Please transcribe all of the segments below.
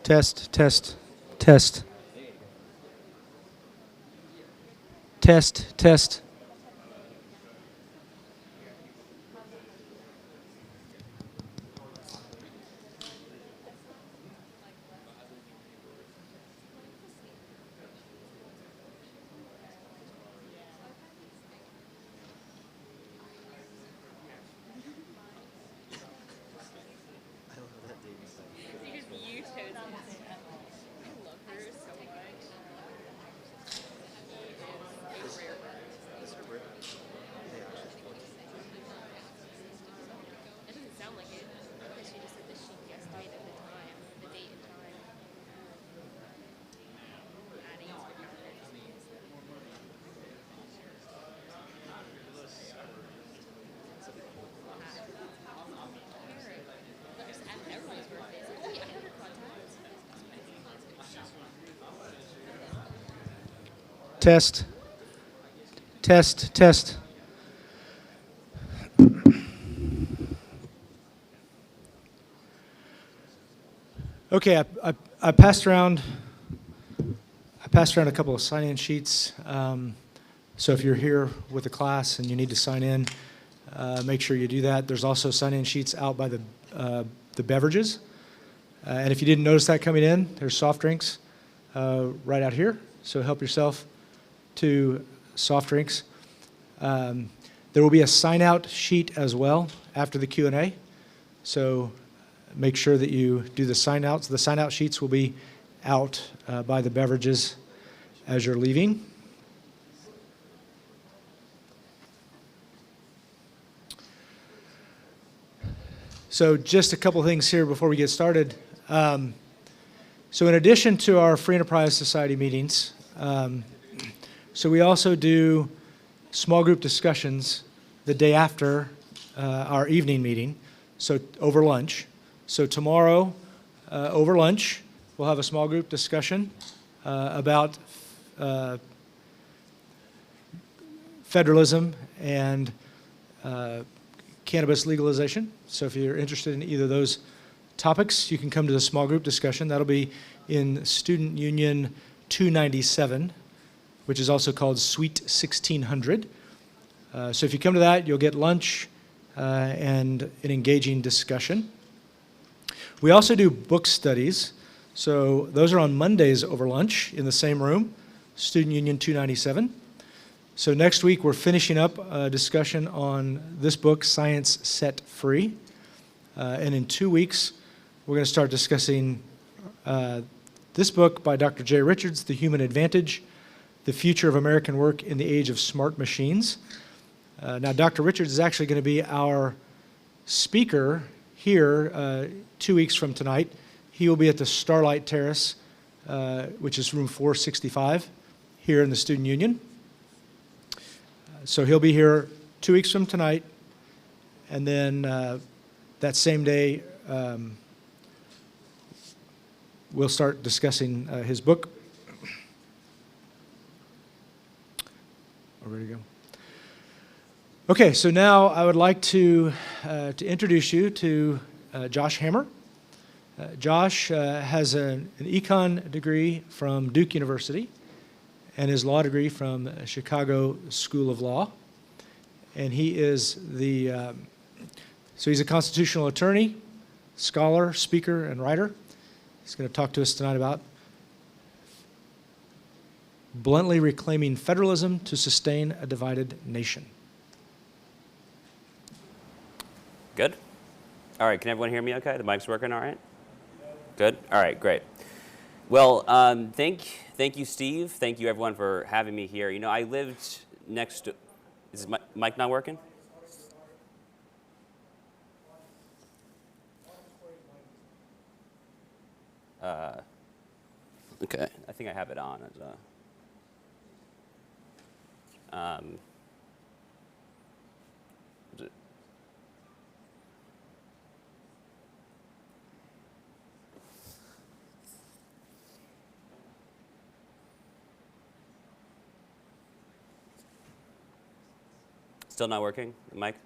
Test, test, test, test, test. Test, test, test. Okay, I passed around a couple of sign-in sheets. So if you're here with a class and you need to sign in, make sure you do that. There's also sign-in sheets out by the beverages. And if you didn't notice that coming in, there's soft drinks right out here. So help yourself to soft drinks. There will be a sign-out sheet as well after the Q&A. So make sure that you do the sign-outs. The sign-out sheets will be out by the beverages as you're leaving. So just a couple things here before we get started. So in addition to our Free Enterprise Society meetings, so we also do small group discussions the day after our evening meeting, so over lunch. So tomorrow, over lunch, we'll have a small group discussion about federalism and cannabis legalization. So if you're interested in either of those topics, you can come to the small group discussion. That'll be in Student Union 297, which is also called Suite 1600. So if you come to that, you'll get lunch and an engaging discussion. We also do book studies. So those are on Mondays over lunch in the same room, Student Union 297. So next week, we're finishing up a discussion on this book, Science Set Free. And in 2 weeks, we're going to start discussing this book by Dr. Jay Richards, The Human Advantage, The Future of American Work in the Age of Smart Machines. Now, Dr. Richards is actually going to be our speaker here 2 weeks from tonight. He will be at the Starlight Terrace, which is room 465, here in the Student Union. So he'll be here 2 weeks from tonight, and then that same day, we'll start discussing his book. We're ready to go. Okay, so now I would like to introduce you to Josh Hammer. Josh has an econ degree from Duke University and his law degree from Chicago School of Law. And he is so he's a constitutional attorney, scholar, speaker, and writer. He's going to talk to us tonight about bluntly reclaiming federalism to sustain a divided nation. Good? All right, can everyone hear me okay? The mic's working all right? Good? All right, great. Well, thank you, Steve. Thank you, everyone, for having me here. You know, I lived next to... Is my mic not working? Okay, I think I have it on as a... is it... Still not working, the mic?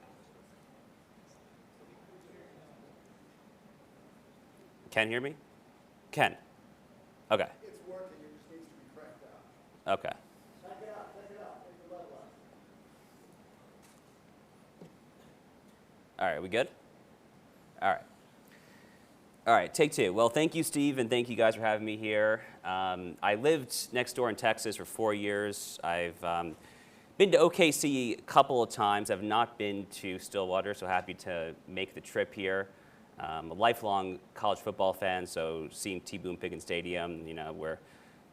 Can hear me? Ken, Okay. It's working, it just needs to be cranked up. Okay. Crank it up, take the level up. All right, we good? All right. All right, take two. Well, thank you, Steve, and thank you guys for having me here. I lived next door in Texas for 4 years. I've been to OKC a couple of times. I've not been to Stillwater, so happy to make the trip here. I'm a lifelong college football fan, so seeing T-Boone Pickens Stadium, you know, where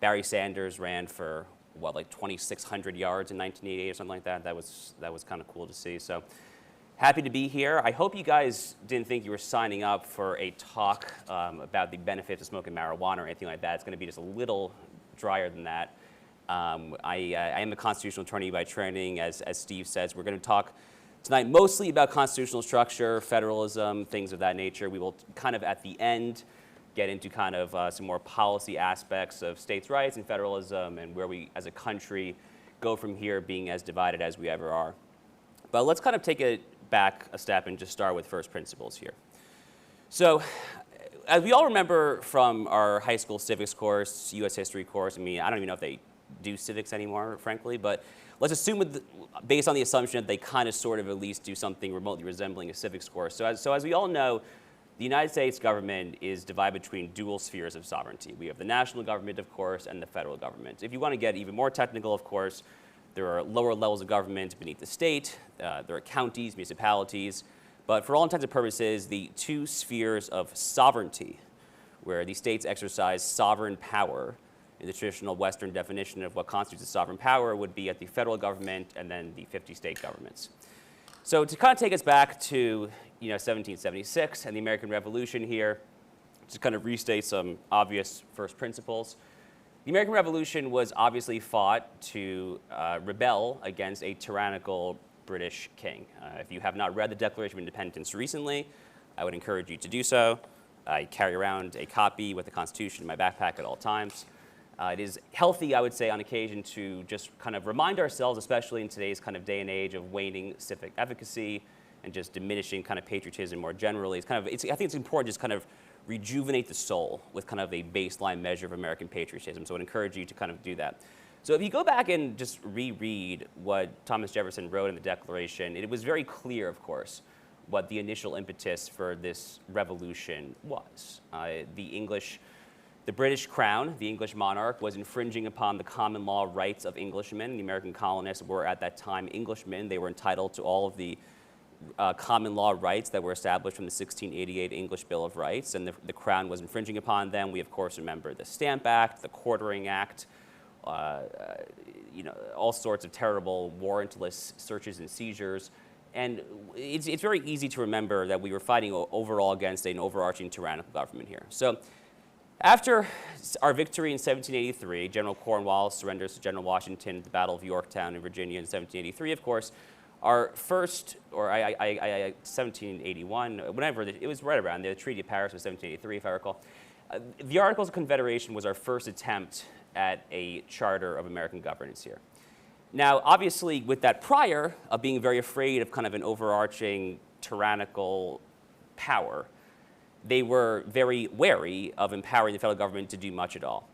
Barry Sanders ran for, what, like 2,600 yards in 1988 or something like that, that was kind of cool to see. So happy to be here. I hope you guys didn't think you were signing up for a talk about the benefits of smoking marijuana or anything like that. It's going to be just a little drier than that. I am a constitutional attorney by training, as Steve says. We're going to talk tonight mostly about constitutional structure, federalism, things of that nature. We will kind of at the end get into kind of some more policy aspects of states' rights and federalism and where we as a country go from here being as divided as we ever are. But let's kind of take it back a step and just start with first principles here. So as we all remember from our high school civics course, U.S. history course, I mean, I don't even know if they do civics anymore, frankly, but let's assume based on the assumption that they kind of sort of at least do something remotely resembling a civics course. So as we all know, the United States government is divided between dual spheres of sovereignty. We have the national government, of course, and the federal government. If you want to get even more technical, of course, there are lower levels of government beneath the state. There are counties, municipalities. But for all intents and purposes, the two spheres of sovereignty, where the states exercise sovereign power, in the traditional Western definition of what constitutes a sovereign power, would be at the federal government and then the 50 state governments. So to kind of take us back to 1776 and the American Revolution here, to kind of restate some obvious first principles. The American Revolution was obviously fought to rebel against a tyrannical British king. If you have not read the Declaration of Independence recently, I would encourage you to do so. I carry around a copy with the Constitution in my backpack at all times. It is healthy, I would say, on occasion to just kind of remind ourselves, especially in today's kind of day and age of waning civic efficacy and just diminishing kind of patriotism more generally. I think it's important to just kind of rejuvenate the soul with kind of a baseline measure of American patriotism. So I would encourage you to kind of do that. So if you go back and just reread what Thomas Jefferson wrote in the Declaration, it was very clear, of course, what the initial impetus for this revolution was. The British crown, the English monarch, was infringing upon the common law rights of Englishmen. The American colonists were at that time Englishmen. They were entitled to all of the common law rights that were established from the 1688 English Bill of Rights, and the crown was infringing upon them. We, of course, remember the Stamp Act, the Quartering Act, all sorts of terrible warrantless searches and seizures. And it's very easy to remember that we were fighting overall against an overarching tyrannical government here. So after our victory in 1783, General Cornwallis surrenders to General Washington at the Battle of Yorktown in Virginia in 1783, of course. Our first, 1781, whenever, it was right around there, the Treaty of Paris was 1783, if I recall. The Articles of Confederation was our first attempt at a charter of American governance here. Now, obviously, with that prior of being very afraid of kind of an overarching tyrannical power, they were very wary of empowering the federal government to do much at all.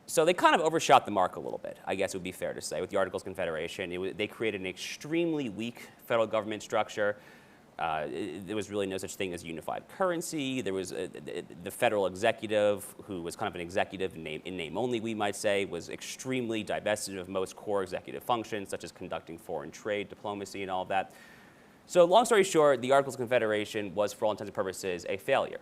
So they kind of overshot the mark a little bit, I guess it would be fair to say, with the Articles of Confederation. They created an extremely weak federal government structure. There was really no such thing as unified currency. There was the federal executive, who was kind of an executive in name only, we might say, was extremely divested of most core executive functions, such as conducting foreign trade, diplomacy, and all of that. So long story short, the Articles of Confederation was, for all intents and purposes, a failure.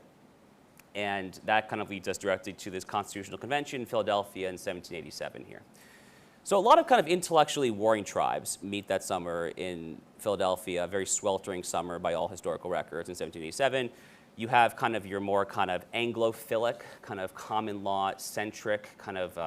And that kind of leads us directly to this Constitutional Convention in Philadelphia in 1787 here. So a lot of kind of intellectually warring tribes meet that summer in Philadelphia, a very sweltering summer by all historical records in 1787. You have kind of your more kind of Anglophilic, kind of common law centric, kind of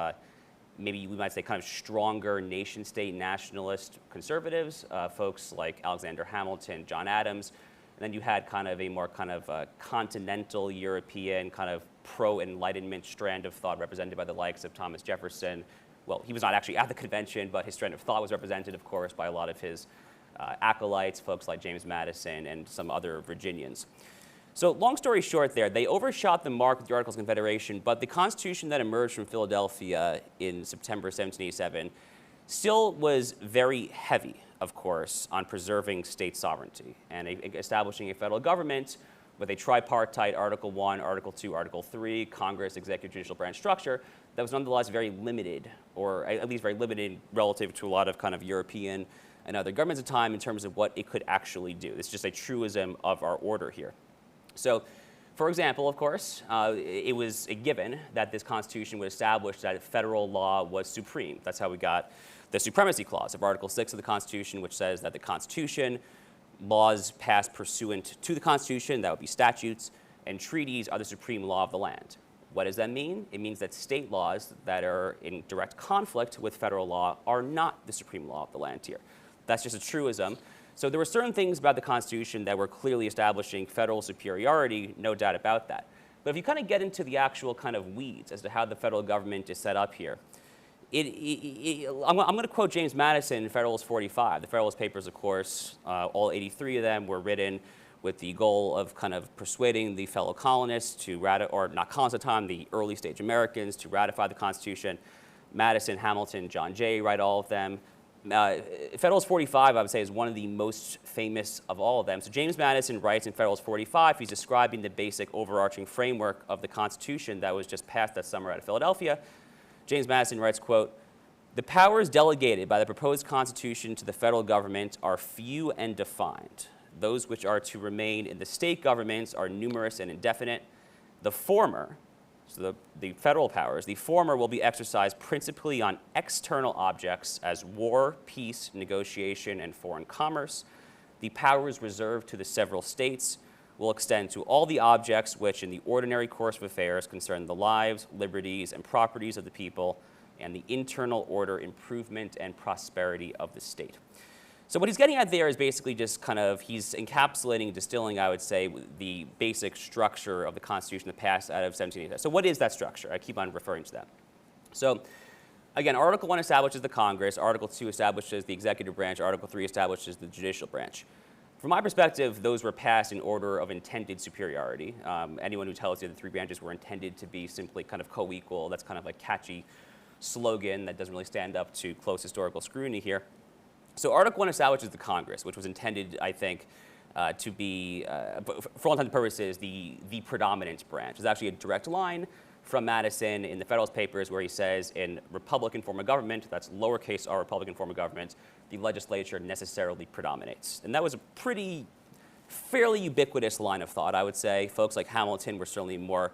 maybe we might say kind of stronger nation state nationalist conservatives, folks like Alexander Hamilton, John Adams. And then you had kind of a more kind of continental European kind of pro-Enlightenment strand of thought represented by the likes of Thomas Jefferson. Well, he was not actually at the convention, but his strand of thought was represented, of course, by a lot of his acolytes, folks like James Madison and some other Virginians. So long story short there, they overshot the mark with the Articles of Confederation, but the Constitution that emerged from Philadelphia in September 1787 still was very heavy, of course, on preserving state sovereignty and establishing a federal government with a tripartite Article 1, Article 2, Article 3, Congress, executive, judicial branch structure that was nonetheless very limited, or at least very limited relative to a lot of kind of European and other governments at the time in terms of what it could actually do. It's just a truism of our order here. So, for example, of course, it was a given that this Constitution would establish that federal law was supreme. That's how we got the Supremacy Clause of Article 6 of the Constitution, which says that the Constitution, laws passed pursuant to the Constitution, that would be statutes, and treaties are the supreme law of the land. What does that mean? It means that state laws that are in direct conflict with federal law are not the supreme law of the land here. That's just a truism. So there were certain things about the Constitution that were clearly establishing federal superiority, no doubt about that. But if you kind of get into the actual kind of weeds as to how the federal government is set up here, I'm going to quote James Madison in Federalist 45. The Federalist Papers, of course, all 83 of them were written with the goal of kind of persuading the fellow colonists to or not colonists at the time, the early stage Americans to ratify the Constitution. Madison, Hamilton, John Jay write all of them. Federalist 45, I would say, is one of the most famous of all of them. So James Madison writes in Federalist 45, he's describing the basic overarching framework of the Constitution that was just passed that summer out of Philadelphia. James Madison writes, quote, "The powers delegated by the proposed Constitution to the federal government are few and defined. Those which are to remain in the state governments are numerous and indefinite. The former," so the federal powers, "the former will be exercised principally on external objects as war, peace, negotiation, and foreign commerce. The powers reserved to the several states will extend to all the objects which in the ordinary course of affairs concern the lives, liberties, and properties of the people and the internal order, improvement, and prosperity of the state." So what he's getting at there is basically just kind of, he's encapsulating, distilling, I would say, the basic structure of the Constitution that passed out of 1787. So what is that structure? I keep on referring to that. So again, Article 1 establishes the Congress, Article 2 establishes the executive branch, Article 3 establishes the judicial branch. From my perspective, those were passed in order of intended superiority. Anyone who tells you the three branches were intended to be simply kind of co-equal, that's kind of a catchy slogan that doesn't really stand up to close historical scrutiny here. So Article 1 establishes the Congress, which was intended, I think, to be, for all intents and purposes, the predominant branch. There's actually a direct line from Madison in the Federalist Papers where he says in Republican form of government, that's lowercase r Republican form of government, the legislature necessarily predominates. And that was a fairly ubiquitous line of thought, I would say. Folks like Hamilton were certainly more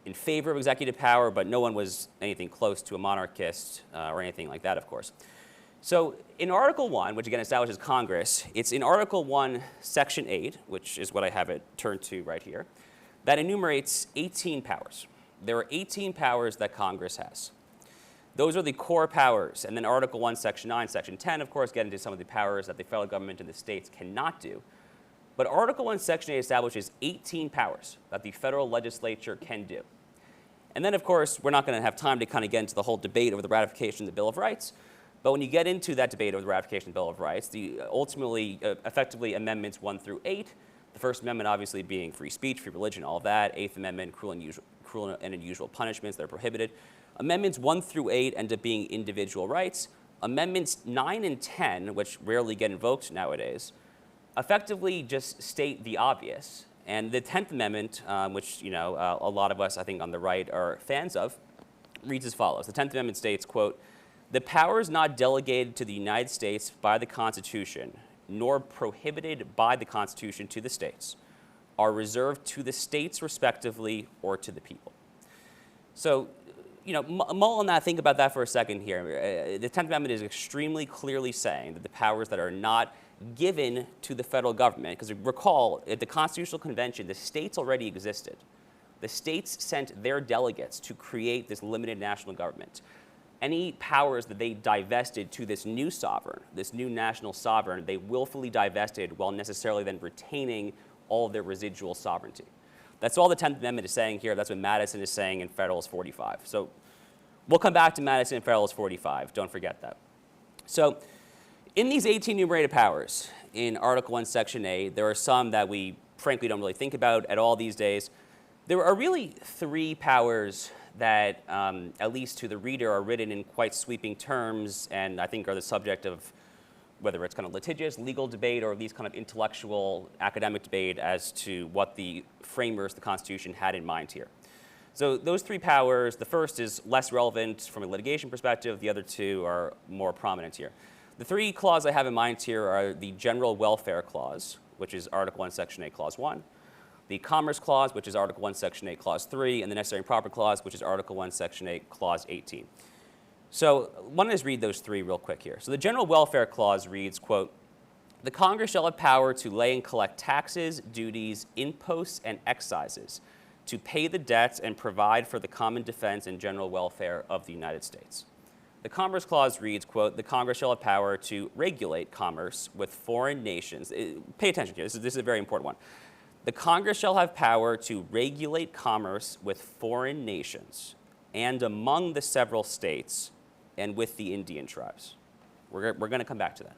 in favor of executive power, but no one was anything close to a monarchist or anything like that, of course. So in Article 1, which again establishes Congress, it's in Article 1, Section 8, which is what I have it turned to right here, that enumerates 18 powers. There are 18 powers that Congress has. Those are the core powers. And then Article 1, Section 9, Section 10, of course, get into some of the powers that the federal government and the states cannot do. But Article 1, Section 8 establishes 18 powers that the federal legislature can do. And then, of course, we're not going to have time to kind of get into the whole debate over the ratification of the Bill of Rights. But when you get into that debate over the ratification of the Bill of Rights, ultimately, effectively, Amendments 1 through 8, the First Amendment obviously being free speech, free religion, all of that. Eighth Amendment, cruel and unusual punishments that are prohibited. Amendments 1 through 8 end up being individual rights. Amendments 9 and 10, which rarely get invoked nowadays, effectively just state the obvious. And the 10th Amendment, which a lot of us, I think, on the right are fans of, reads as follows. The 10th Amendment states, quote, "The powers not delegated to the United States by the Constitution, nor prohibited by the Constitution to the states, are reserved to the states respectively or to the people." So, mull on that, think about that for a second here. The 10th Amendment is extremely clearly saying that the powers that are not given to the federal government, because recall, at the Constitutional Convention, the states already existed. The states sent their delegates to create this limited national government. Any powers that they divested to this new sovereign, this new national sovereign, they willfully divested while necessarily then retaining all of their residual sovereignty. That's all the 10th Amendment is saying here. That's what Madison is saying in Federalist 45. So we'll come back to Madison in Federalist 45. Don't forget that. So in these 18 enumerated powers in Article 1, Section 8, there are some that we frankly don't really think about at all these days. There are really three powers that, at least to the reader, are written in quite sweeping terms, and I think are the subject of whether it's kind of litigious, legal debate, or at least kind of intellectual, academic debate as to what the framers of the Constitution had in mind here. So those three powers, the first is less relevant from a litigation perspective, the other two are more prominent here. The three clauses I have in mind here are the General Welfare Clause, which is Article 1, Section 8, Clause 1, the Commerce Clause, which is Article 1, Section 8, Clause 3, and the Necessary and Proper Clause, which is Article 1, Section 8, Clause 18. So why don't I just read those three real quick here. So the General Welfare Clause reads, quote, "The Congress shall have power to lay and collect taxes, duties, imposts, and excises, to pay the debts and provide for the common defense and general welfare of the United States." The Commerce Clause reads, quote, "The Congress shall have power to regulate commerce with foreign nations." Pay attention here, this is a very important one. "The Congress shall have power to regulate commerce with foreign nations and among the several states and with the Indian tribes." We're going to come back to that.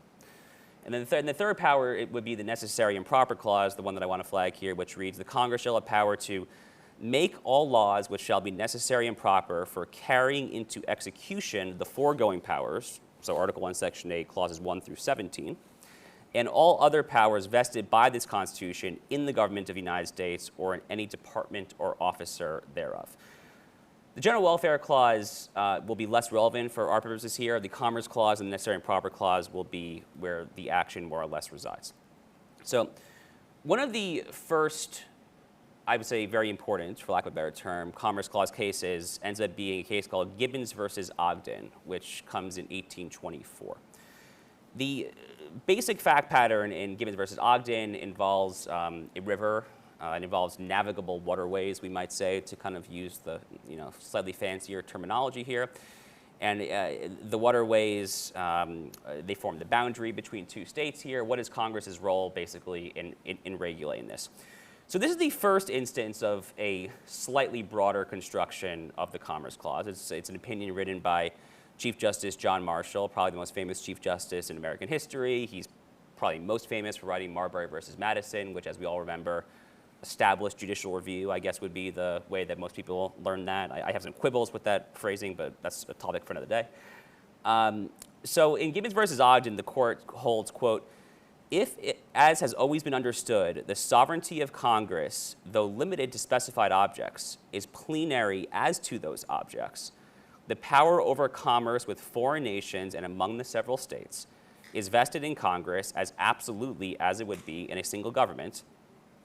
And then the third power, it would be the Necessary and Proper Clause, the one that I want to flag here, which reads, "The Congress shall have power to make all laws which shall be necessary and proper for carrying into execution the foregoing powers," so Article 1, Section 8, Clauses 1 through 17, "and all other powers vested by this Constitution in the government of the United States or in any department or officer thereof." The General Welfare Clause will be less relevant for our purposes here. The Commerce Clause and the Necessary and Proper Clause will be where the action more or less resides. So one of the first, I would say very important, for lack of a better term, Commerce Clause cases ends up being a case called Gibbons versus Ogden, which comes in 1824. The basic fact pattern in Gibbons versus Ogden involves a river. It involves navigable waterways, we might say, to kind of use the slightly fancier terminology here. And the waterways, they form the boundary between two states here. What is Congress's role, basically, in regulating this? So this is the first instance of a slightly broader construction of the Commerce Clause. It's an opinion written by Chief Justice John Marshall, probably the most famous Chief Justice in American history. He's probably most famous for writing Marbury versus Madison, which, as we all remember, established judicial review, I guess, would be the way that most people learn that. I have some quibbles with that phrasing, but that's a topic for another day. So in Gibbons versus Ogden, the court holds, quote, "If, as has always been understood, the sovereignty of Congress, though limited to specified objects, is plenary as to those objects, the power over commerce with foreign nations and among the several states is vested in Congress as absolutely as it would be in a single government,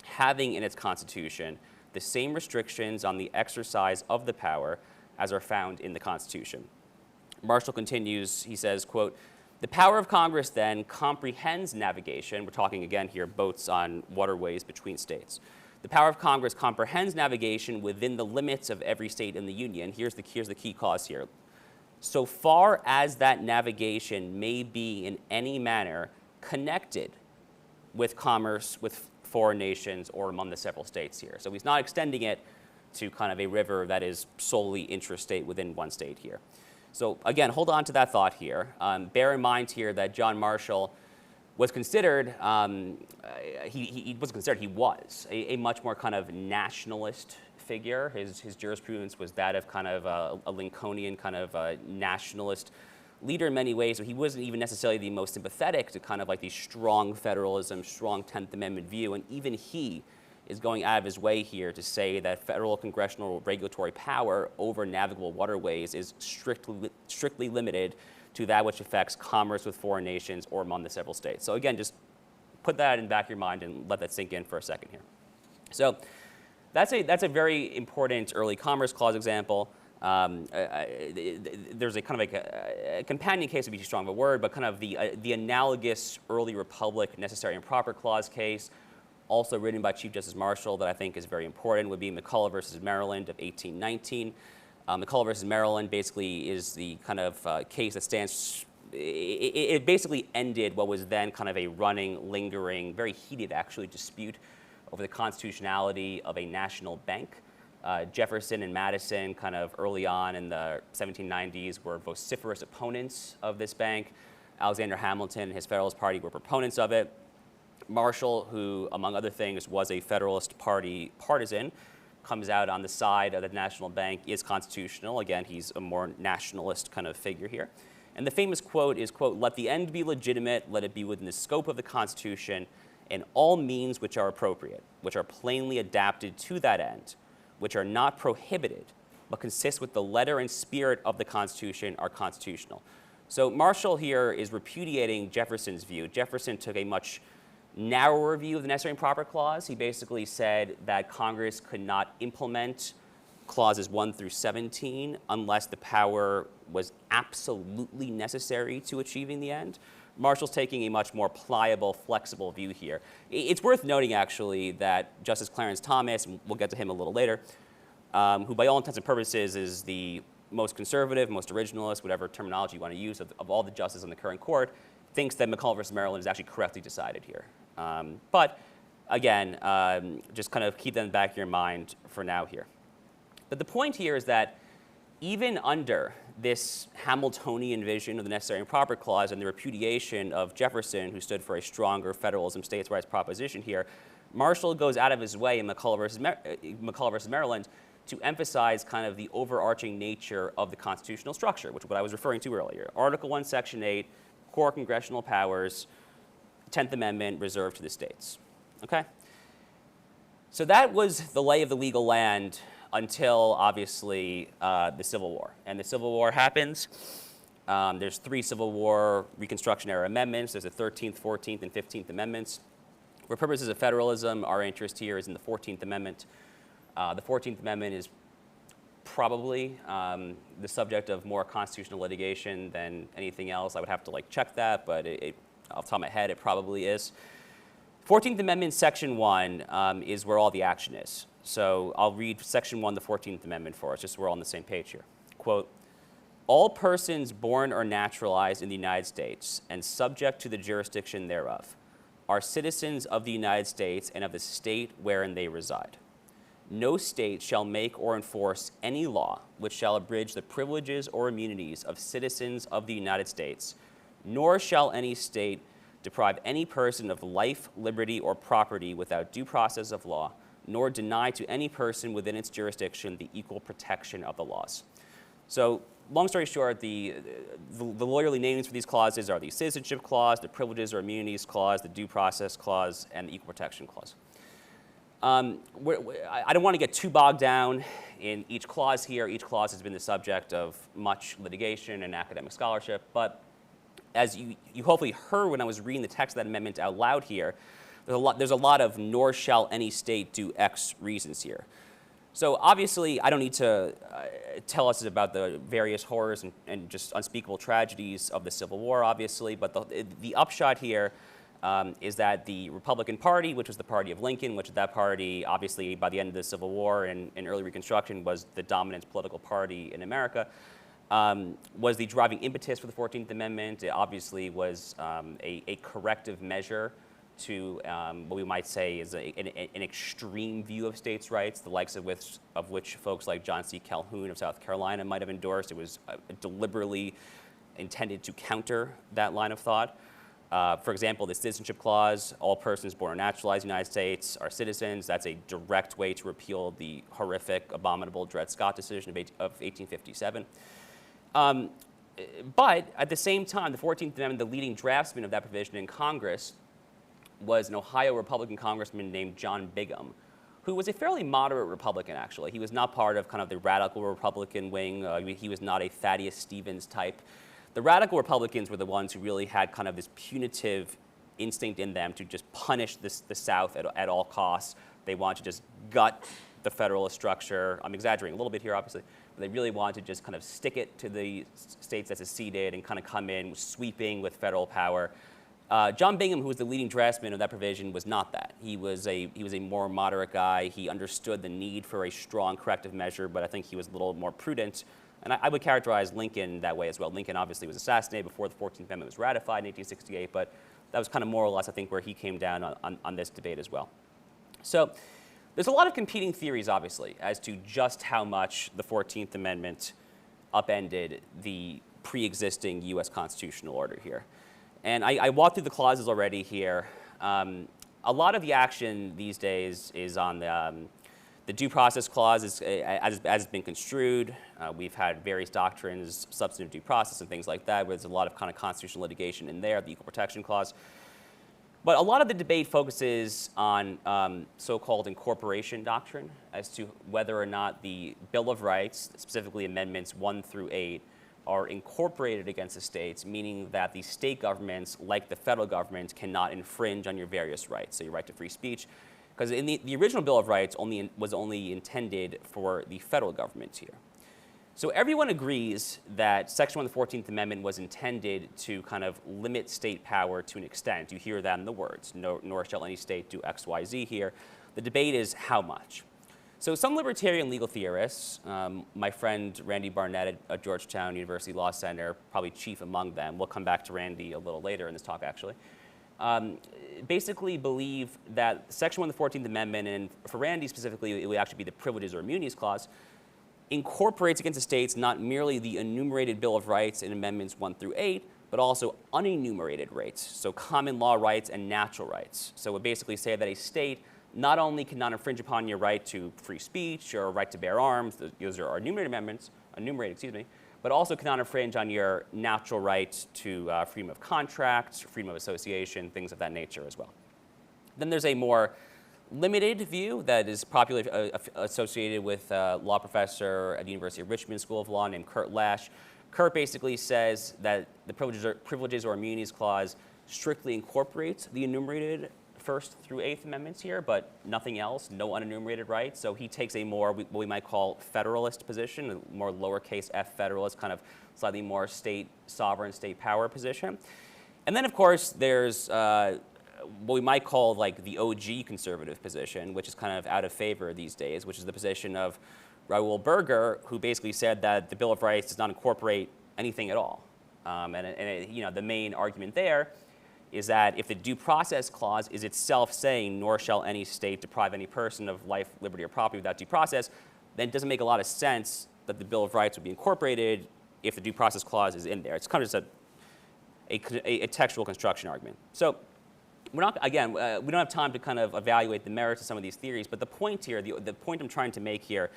having in its Constitution the same restrictions on the exercise of the power as are found in the Constitution." Marshall continues, he says, quote, "The power of Congress then comprehends navigation," we're talking again here boats on waterways between states. "The power of Congress comprehends navigation within the limits of every state in the Union." Here's the key clause here. "So far as that navigation may be in any manner connected with commerce with foreign nations or among the several states here." So he's not extending it to kind of a river that is solely intrastate within one state here. So again, hold on to that thought here. Bear in mind here that John Marshall was considered, he was a much more kind of nationalist figure. His jurisprudence was that of kind of a Lincolnian kind of nationalist leader in many ways, so he wasn't even necessarily the most sympathetic to kind of like the strong federalism, strong 10th Amendment view, and even he is going out of his way here to say that federal congressional regulatory power over navigable waterways is strictly limited to that which affects commerce with foreign nations or among the several states. So again, just put that in the back of your mind and let that sink in for a second here. So that's a very important early Commerce Clause example. There's a kind of like a companion case would be too strong of a word, but kind of the analogous early Republic Necessary and Proper Clause case, also written by Chief Justice Marshall, that I think is very important, would be McCulloch versus Maryland of 1819. McCulloch versus Maryland basically is the kind of case that stands. It basically ended what was then kind of a running, lingering, very heated actually dispute over the constitutionality of a national bank. Jefferson and Madison kind of early on in the 1790s were vociferous opponents of this bank. Alexander Hamilton and his Federalist Party were proponents of it. Marshall, who, among other things, was a Federalist Party partisan, comes out on the side of the National Bank is constitutional. Again, he's a more nationalist kind of figure here. And the famous quote is, quote, "Let the end be legitimate, let it be within the scope of the Constitution, and all means which are appropriate, which are plainly adapted to that end, which are not prohibited, but consist with the letter and spirit of the Constitution are constitutional." So Marshall here is repudiating Jefferson's view. Jefferson took a much narrower view of the Necessary and Proper Clause. He basically said that Congress could not implement clauses 1 through 17 unless the power was absolutely necessary to achieving the end. Marshall's taking a much more pliable, flexible view here. It's worth noting, actually, that Justice Clarence Thomas, and we'll get to him a little later, who by all intents and purposes is the most conservative, most originalist, whatever terminology you want to use, of all the justices on the current court, thinks that McCulloch versus Maryland is actually correctly decided here. But again, just kind of keep that in the back of your mind for now here. But the point here is that even under this Hamiltonian vision of the Necessary and Proper Clause and the repudiation of Jefferson, who stood for a stronger federalism states' rights proposition here, Marshall goes out of his way in McCulloch versus Maryland to emphasize kind of the overarching nature of the constitutional structure, which is what I was referring to earlier. Article 1, Section 8, core congressional powers, 10th Amendment reserved to the states. Okay? So that was the lay of the legal land until, obviously, the Civil War. And the Civil War happens. There's 3 Civil War Reconstruction-era amendments. There's the 13th, 14th, and 15th Amendments. For purposes of federalism, our interest here is in the 14th Amendment. The 14th Amendment is probably the subject of more constitutional litigation than anything else. I would have to check that, but off the top of my head, it probably is. 14th Amendment, Section 1 is where all the action is. So I'll read Section 1 of the 14th Amendment for us, just so we're all on the same page here. Quote, "All persons born or naturalized in the United States and subject to the jurisdiction thereof are citizens of the United States and of the state wherein they reside. No state shall make or enforce any law which shall abridge the privileges or immunities of citizens of the United States, nor shall any state deprive any person of life, liberty, or property without due process of law, nor deny to any person within its jurisdiction the equal protection of the laws." So, long story short, the lawyerly names for these clauses are the Citizenship Clause, the Privileges or Immunities Clause, the Due Process Clause, and the Equal Protection Clause. I don't want to get too bogged down in each clause here. Each clause has been the subject of much litigation and academic scholarship, but as you hopefully heard when I was reading the text of that amendment out loud here, there's a lot of "nor shall any state do X" reasons here. So obviously, I don't need to tell us about the various horrors and just unspeakable tragedies of the Civil War, obviously, but the upshot here is that the Republican Party, which was the party of Lincoln, which that party, obviously, by the end of the Civil War and early Reconstruction, was the dominant political party in America, was the driving impetus for the 14th Amendment. It obviously was a corrective measure to what we might say is an extreme view of states' rights, the likes of which folks like John C. Calhoun of South Carolina might have endorsed. It was deliberately intended to counter that line of thought. For example, the Citizenship Clause, all persons born or naturalized in the United States are citizens. That's a direct way to repeal the horrific, abominable Dred Scott decision of 1857. But at the same time, the 14th Amendment, the leading draftsman of that provision in Congress, was an Ohio Republican congressman named John Bingham, who was a fairly moderate Republican, actually. He was not part of kind of the radical Republican wing. He was not a Thaddeus Stevens type. The radical Republicans were the ones who really had kind of this punitive instinct in them to just punish the South at all costs. They wanted to just gut the Federalist structure. I'm exaggerating a little bit here, obviously, but they really wanted to just kind of stick it to the states that seceded and kind of come in sweeping with federal power. John Bingham, who was the leading draftsman of that provision, was not that. He was a more moderate guy. He understood the need for a strong corrective measure, but I think he was a little more prudent. And I would characterize Lincoln that way as well. Lincoln obviously was assassinated before the 14th Amendment was ratified in 1868, but that was kind of more or less, I think, where he came down on this debate as well. So there's a lot of competing theories, obviously, as to just how much the 14th Amendment upended the pre-existing U.S. constitutional order here. And I walked through the clauses already here. A lot of the action these days is on the due process clause as it's been construed. We've had various doctrines, substantive due process and things like that, where there's a lot of kind of constitutional litigation in there, the equal protection clause. But a lot of the debate focuses on so-called incorporation doctrine as to whether or not the Bill of Rights, specifically Amendments 1 through 8, are incorporated against the states, meaning that the state governments, like the federal government, cannot infringe on your various rights. So your right to free speech, because in the original Bill of Rights was only intended for the federal government here. So everyone agrees that Section 1 of the 14th Amendment was intended to kind of limit state power to an extent. You hear that in the words, nor shall any state do X, Y, Z here. The debate is how much. So some libertarian legal theorists, my friend Randy Barnett at Georgetown University Law Center, probably chief among them, we'll come back to Randy a little later in this talk actually, basically believe that Section 1 of the 14th Amendment, and for Randy specifically, it would actually be the Privileges or Immunities Clause, incorporates against the states not merely the enumerated Bill of Rights in Amendments 1 through 8, but also unenumerated rights, so common law rights and natural rights. So it would basically say that a state not only cannot infringe upon your right to free speech or right to bear arms, those are enumerated, but also cannot infringe on your natural right to freedom of contract, freedom of association, things of that nature as well. Then there's a more limited view that is popularly associated with a law professor at the University of Richmond School of Law named Kurt Lash. Kurt basically says that the Privileges or Immunities Clause strictly incorporates the enumerated First through Eighth Amendments here, but nothing else, no unenumerated rights. So he takes a more, what we might call federalist position, a more lowercase f federalist, kind of slightly more state sovereign, state power position. And then of course there's what we might call like the OG conservative position, which is kind of out of favor these days, which is the position of Raoul Berger, who basically said that the Bill of Rights does not incorporate anything at all. The main argument there is that if the Due Process Clause is itself saying, nor shall any state deprive any person of life, liberty, or property without due process, then it doesn't make a lot of sense that the Bill of Rights would be incorporated if the Due Process Clause is in there. It's kind of just a textual construction argument. So we're not, again, we don't have time to kind of evaluate the merits of some of these theories, but the point here, the point I'm trying to make here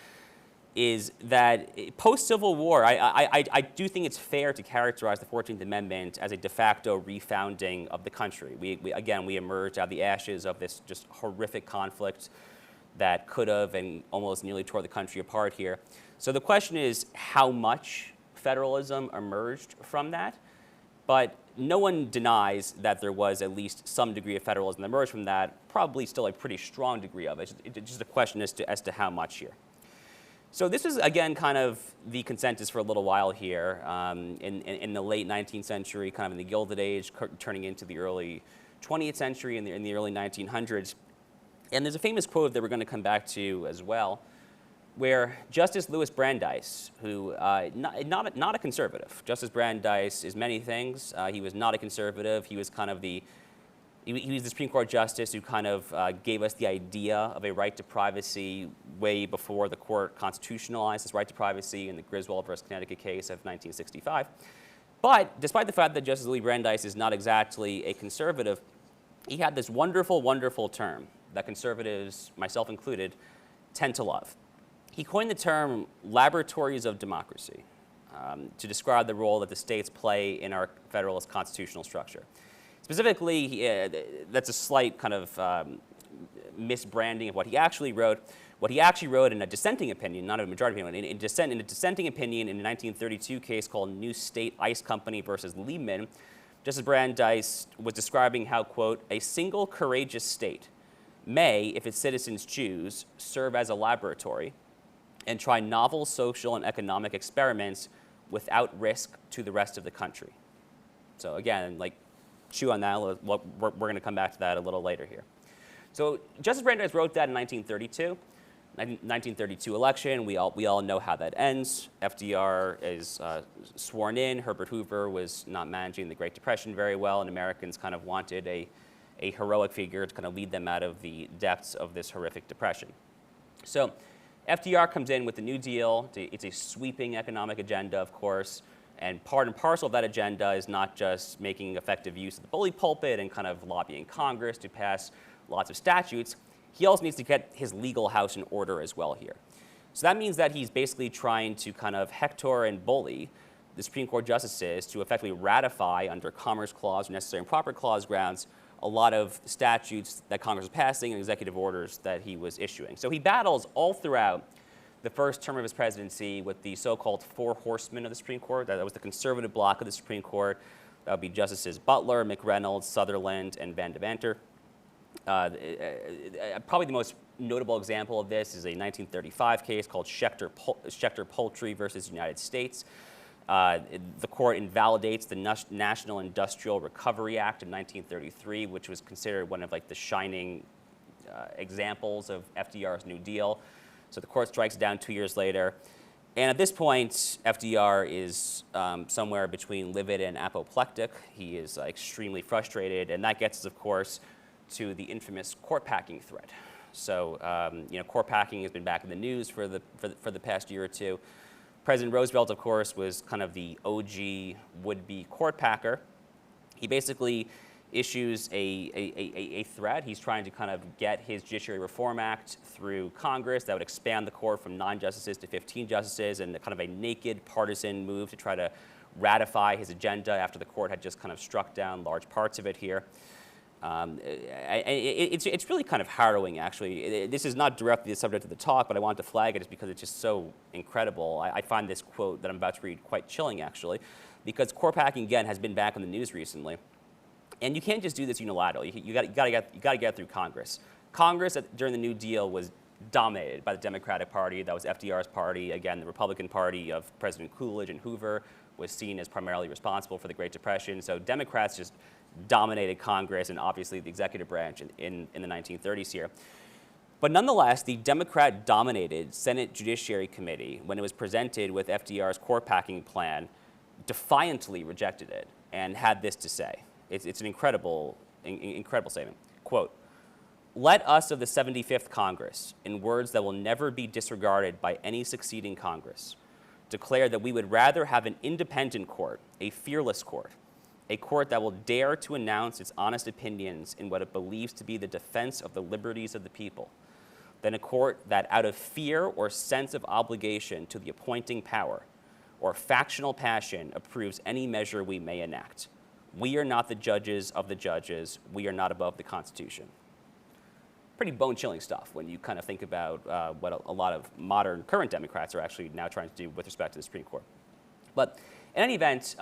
is that post-Civil War, I do think it's fair to characterize the 14th Amendment as a de facto refounding of the country. We emerged out of the ashes of this just horrific conflict that could have and almost nearly tore the country apart here. So the question is how much federalism emerged from that, but no one denies that there was at least some degree of federalism that emerged from that, probably still a pretty strong degree of it. It's just a question as to how much here. So this is, again, kind of the consensus for a little while here in the late 19th century, kind of in the Gilded Age, turning into the early 20th century, in the early 1900s. And there's a famous quote that we're going to come back to as well, where Justice Louis Brandeis, who, not a conservative. Justice Brandeis is many things. He was not a conservative. He was kind of he was the Supreme Court justice who kind of gave us the idea of a right to privacy way before the court constitutionalized this right to privacy in the Griswold versus Connecticut case of 1965. But despite the fact that Justice Louis Brandeis is not exactly a conservative, he had this wonderful, wonderful term that conservatives, myself included, tend to love. He coined the term laboratories of democracy to describe the role that the states play in our federalist constitutional structure. Specifically, that's a slight kind of misbranding of what he actually wrote. What he actually wrote in a dissenting opinion, not a majority opinion, in a dissenting opinion in a 1932 case called New State Ice Company versus Liebman, Justice Brandeis was describing how, quote, a single courageous state may, if its citizens choose, serve as a laboratory and try novel social and economic experiments without risk to the rest of the country. So again, like, chew on that. We're going to come back to that a little later here. So Justice Brandeis wrote that in 1932. 1932 election, we all know how that ends. FDR is sworn in. Herbert Hoover was not managing the Great Depression very well, and Americans kind of wanted a heroic figure to kind of lead them out of the depths of this horrific depression. So FDR comes in with the New Deal. It's a sweeping economic agenda, of course. And part and parcel of that agenda is not just making effective use of the bully pulpit and kind of lobbying Congress to pass lots of statutes. He also needs to get his legal house in order as well here. So that means that he's basically trying to kind of hector and bully the Supreme Court justices to effectively ratify under Commerce Clause or Necessary and Proper Clause grounds a lot of statutes that Congress was passing and executive orders that he was issuing. So he battles all throughout the first term of his presidency with the so-called four horsemen of the Supreme Court. That was the conservative bloc of the Supreme Court. That would be Justices Butler, McReynolds, Sutherland, and Van Devanter. Probably the most notable example of this is a 1935 case called Schechter-Poultry versus United States. The court invalidates the National Industrial Recovery Act of 1933, which was considered one of like the shining examples of FDR's New Deal. So the court strikes it down 2 years later. And at this point, FDR is somewhere between livid and apoplectic. He is extremely frustrated, and that gets us, of course, to the infamous court packing threat. So, court packing has been back in the news for the past year or two. President Roosevelt, of course, was kind of the OG would-be court packer. He basically issues a threat. He's trying to kind of get his Judiciary Reform Act through Congress that would expand the court from 9 justices to 15 justices, and kind of a naked partisan move to try to ratify his agenda after the court had just kind of struck down large parts of it here. It's really kind of harrowing, actually. This is not directly the subject of the talk, but I wanted to flag it just because it's just so incredible. I find this quote that I'm about to read quite chilling, actually, because court packing, again, has been back in the news recently. And you can't just do this unilaterally. You got to get through Congress. Congress during the New Deal was dominated by the Democratic Party. That was FDR's party. Again, the Republican Party of President Coolidge and Hoover was seen as primarily responsible for the Great Depression. So Democrats just dominated Congress and obviously the executive branch in the 1930s here. But nonetheless, the Democrat-dominated Senate Judiciary Committee, when it was presented with FDR's court packing plan, defiantly rejected it and had this to say. It's an incredible statement. Quote, "Let us of the 75th Congress, in words that will never be disregarded by any succeeding Congress, declare that we would rather have an independent court, a fearless court, a court that will dare to announce its honest opinions in what it believes to be the defense of the liberties of the people, than a court that out of fear or sense of obligation to the appointing power or factional passion approves any measure we may enact. We are not the judges of the judges. We are not above the Constitution." Pretty bone-chilling stuff when you kind of think about what a lot of modern current Democrats are actually now trying to do with respect to the Supreme Court. But in any event,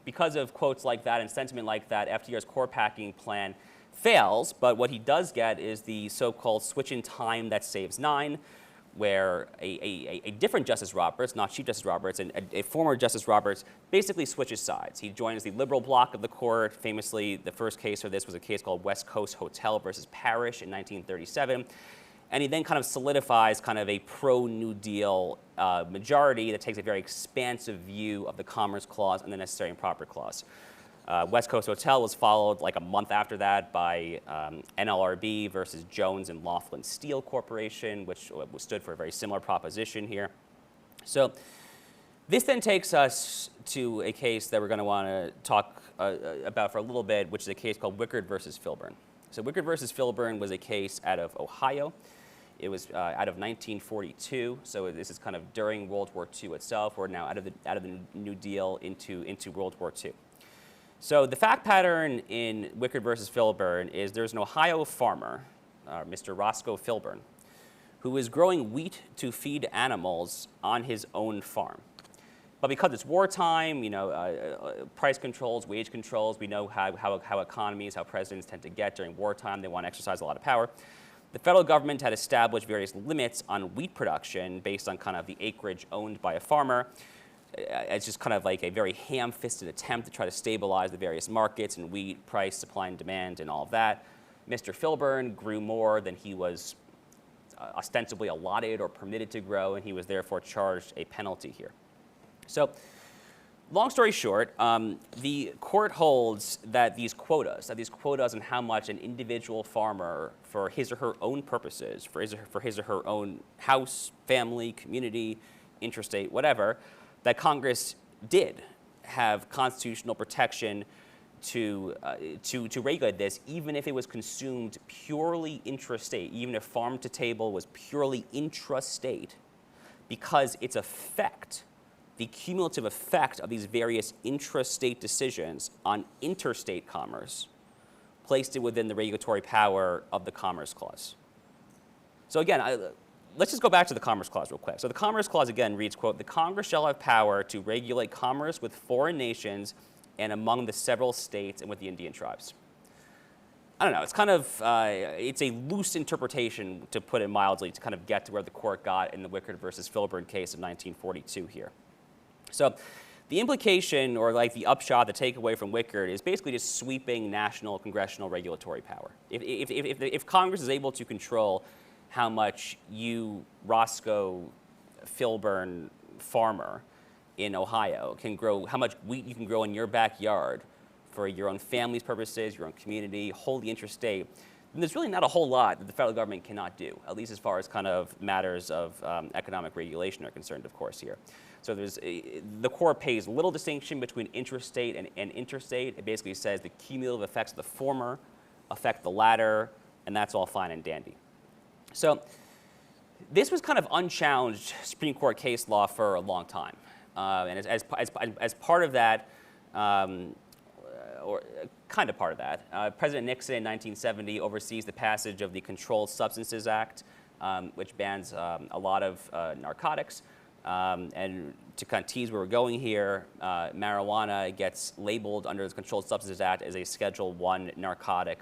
because of quotes like that and sentiment like that, FDR's court packing plan fails, but what he does get is the so-called switch in time that saves 9, where a different Justice Roberts, not Chief Justice Roberts, and a former Justice Roberts basically switches sides. He joins the liberal bloc of the court. Famously, the first case for this was a case called West Coast Hotel versus Parrish in 1937. And he then kind of solidifies kind of a pro-New Deal majority that takes a very expansive view of the Commerce Clause and the Necessary and Proper Clause. West Coast Hotel was followed like a month after that by NLRB versus Jones and Laughlin Steel Corporation, which stood for a very similar proposition here. So this then takes us to a case that we're going to want to talk about for a little bit, which is a case called Wickard versus Filburn. So Wickard versus Filburn was a case out of Ohio. It was out of 1942, so this is kind of during World War II itself. We're now out of the New Deal into World War II. So the fact pattern in Wickard versus Filburn is there's an Ohio farmer, Mr. Roscoe Filburn, who is growing wheat to feed animals on his own farm. But because it's wartime, price controls, wage controls, we know how economies, how presidents tend to get during wartime. They want to exercise a lot of power. The federal government had established various limits on wheat production based on kind of the acreage owned by a farmer. It's just kind of like a very ham-fisted attempt to try to stabilize the various markets and wheat price, supply and demand, and all of that. Mr. Filburn grew more than he was ostensibly allotted or permitted to grow, and he was therefore charged a penalty here. So, long story short, the court holds that these quotas on how much an individual farmer, for his or her own purposes, for his or her own house, family, community, interstate, whatever, that Congress did have constitutional protection to regulate this, even if it was consumed purely intrastate, even if farm to table was purely intrastate, because its effect, the cumulative effect of these various intrastate decisions on interstate commerce, placed it within the regulatory power of the Commerce Clause. So again, let's just go back to the Commerce Clause real quick. So the Commerce Clause again reads, quote, "The Congress shall have power to regulate commerce with foreign nations and among the several states and with the Indian tribes." I don't know, it's kind of, it's a loose interpretation, to put it mildly, to kind of get to where the court got in the Wickard versus Filburn case of 1942 here. So the implication, or like the upshot, the takeaway from Wickard, is basically just sweeping national congressional regulatory power. If Congress is able to control how much you, Roscoe Filburn farmer in Ohio, can grow, how much wheat you can grow in your backyard for your own family's purposes, your own community, wholly interstate, then there's really not a whole lot that the federal government cannot do, at least as far as kind of matters of economic regulation are concerned, of course, here. So the court pays little distinction between intrastate and interstate. It basically says the cumulative effects of the former affect the latter, and that's all fine and dandy. So this was kind of unchallenged Supreme Court case law for a long time. And as part of that, or kind of part of that, President Nixon in 1970 oversees the passage of the Controlled Substances Act, which bans a lot of narcotics. And to kind of tease where we're going here, marijuana gets labeled under the Controlled Substances Act as a Schedule I narcotic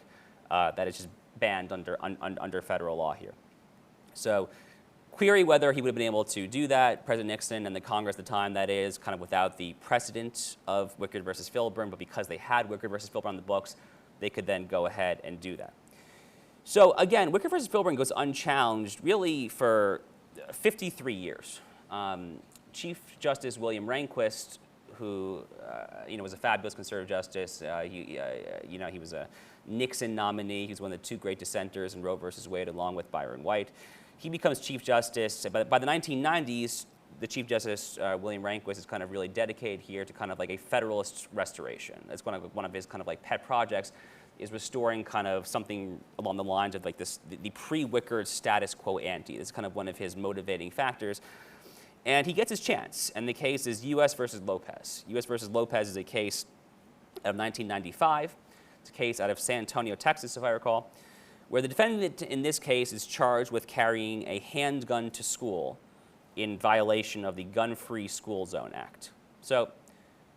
that is just banned under federal law here. So query whether he would have been able to do that. President Nixon and the Congress at the time, that is, kind of without the precedent of Wickard versus Filburn, but because they had Wickard versus Filburn on the books, they could then go ahead and do that. So again, Wickard versus Filburn goes unchallenged really for 53 years. Chief Justice William Rehnquist, who was a fabulous conservative justice, he was a Nixon nominee. He was one of the two great dissenters in Roe versus Wade, along with Byron White. He becomes Chief Justice. By the 1990s, the Chief Justice, William Rehnquist, is kind of really dedicated here to kind of like a Federalist restoration. That's one of his kind of like pet projects, is restoring kind of something along the lines of like this, the pre-Wickard status quo ante. This is kind of one of his motivating factors. And he gets his chance, and the case is U.S. versus Lopez. U.S. versus Lopez is a case out of 1995. It's a case out of San Antonio, Texas, if I recall, where the defendant in this case is charged with carrying a handgun to school in violation of the Gun-Free School Zone Act. So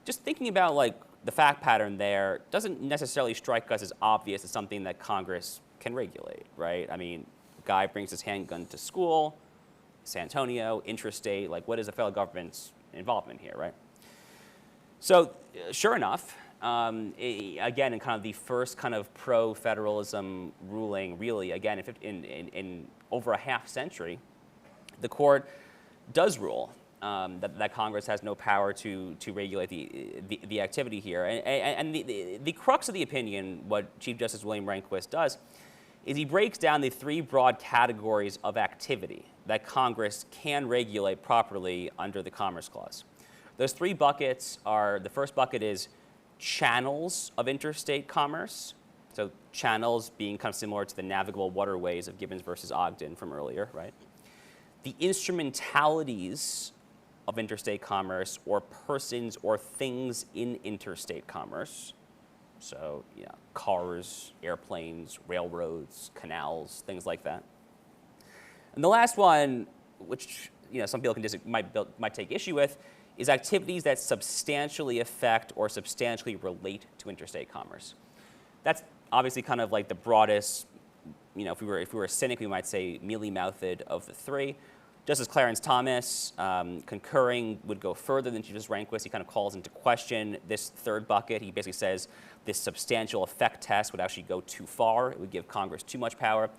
just thinking about like the fact pattern there doesn't necessarily strike us as obvious as something that Congress can regulate, right? I mean, the guy brings his handgun to school, San Antonio, intrastate, like what is the federal government's involvement here, right? So sure enough, again, in kind of the first kind of pro-federalism ruling, really, again, in over a half century, the court does rule that Congress has no power to regulate the activity here. And the crux of the opinion, what Chief Justice William Rehnquist does, is he breaks down the three broad categories of activity that Congress can regulate properly under the Commerce Clause. Those three buckets are, the first bucket is channels of interstate commerce. So channels being kind of similar to the navigable waterways of Gibbons versus Ogden from earlier, right? The instrumentalities of interstate commerce, or persons or things in interstate commerce. So, cars, airplanes, railroads, canals, things like that. And the last one, which some people might take issue with, is activities that substantially affect or substantially relate to interstate commerce. That's obviously kind of like the broadest, if we were a cynic, we might say mealy-mouthed of the three. Justice Clarence Thomas, concurring, would go further than Chief Justice Rehnquist. He kind of calls into question this third bucket. He basically says this substantial effect test would actually go too far. It would give Congress too much power.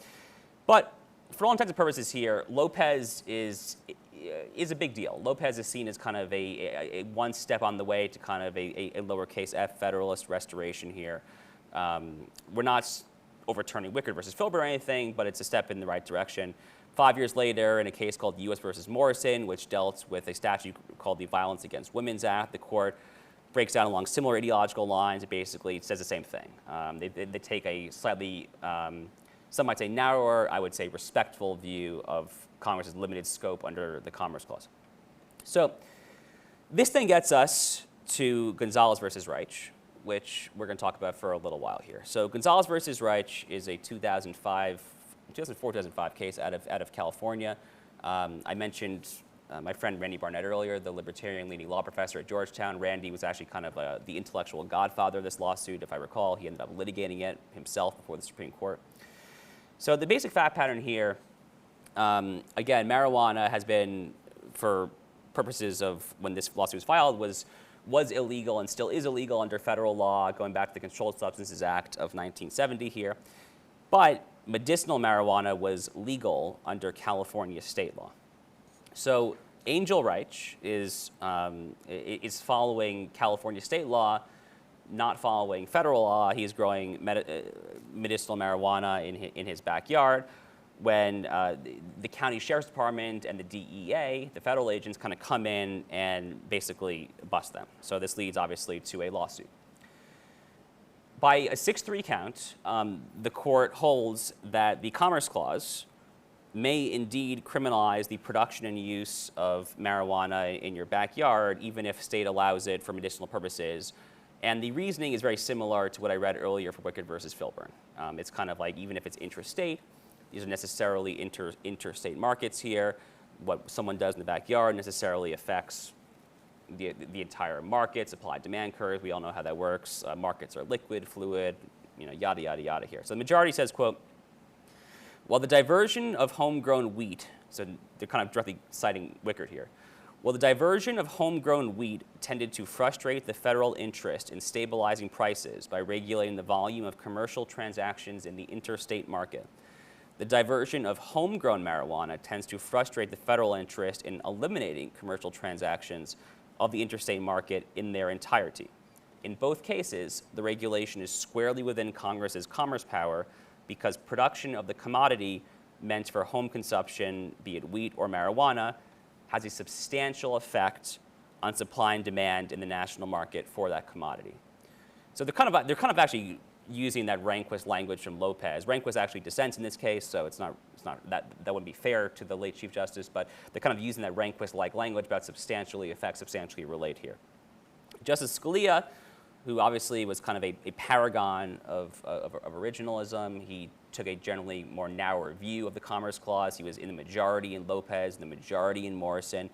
But for all intents and purposes here, Lopez is a big deal. Lopez is seen as kind of a one step on the way to kind of a lowercase f Federalist restoration here. We're not overturning Wickard versus Filburn or anything, but it's a step in the right direction. 5 years later, in a case called U.S. versus Morrison, which dealt with a statute called the Violence Against Women's Act, the court breaks down along similar ideological lines. It basically says the same thing. They take a slightly, some might say narrower, I would say respectful view of Congress's limited scope under the Commerce Clause. So this then gets us to Gonzalez versus Reich, which we're going to talk about for a little while here. So Gonzalez versus Reich is a 2004-2005 case out of California. I mentioned my friend Randy Barnett earlier, the libertarian leading law professor at Georgetown. Randy was actually kind of the intellectual godfather of this lawsuit, if I recall. He ended up litigating it himself before the Supreme Court. So the basic fact pattern here, again, marijuana has been, for purposes of when this lawsuit was filed, was illegal and still is illegal under federal law, going back to the Controlled Substances Act of 1970 here. But medicinal marijuana was legal under California state law. So Angel Reich is following California state law, not following federal law. He's growing medicinal marijuana in his backyard when the county sheriff's department and the DEA, the federal agents, kind of come in and basically bust them. So this leads, obviously, to a lawsuit. By a 6-3 count, the court holds that the Commerce Clause may indeed criminalize the production and use of marijuana in your backyard, even if state allows it for medicinal purposes. And the reasoning is very similar to what I read earlier for Wickard versus Filburn. It's kind of like, even if it's intrastate, these are necessarily interstate markets here. What someone does in the backyard necessarily affects the entire market, supply-demand curve. We all know how that works. Markets are liquid, fluid, yada, yada, yada here. So the majority says, quote, while the diversion of homegrown wheat, so they're kind of directly citing Wickard here, while the diversion of homegrown wheat tended to frustrate the federal interest in stabilizing prices by regulating the volume of commercial transactions in the interstate market, the diversion of homegrown marijuana tends to frustrate the federal interest in eliminating commercial transactions of the interstate market in their entirety. In both cases, the regulation is squarely within Congress's commerce power because production of the commodity meant for home consumption, be it wheat or marijuana, has a substantial effect on supply and demand in the national market for that commodity. So they're kind of actually using that Rehnquist language from Lopez. Rehnquist actually dissents in this case, so it's not that wouldn't be fair to the late Chief Justice, but they're kind of using that Rehnquist-like language about substantially affect, substantially relate here. Justice Scalia, who obviously was kind of a paragon of originalism, he took a generally more narrower view of the Commerce Clause. He was in the majority in Lopez, in the majority in Morrison.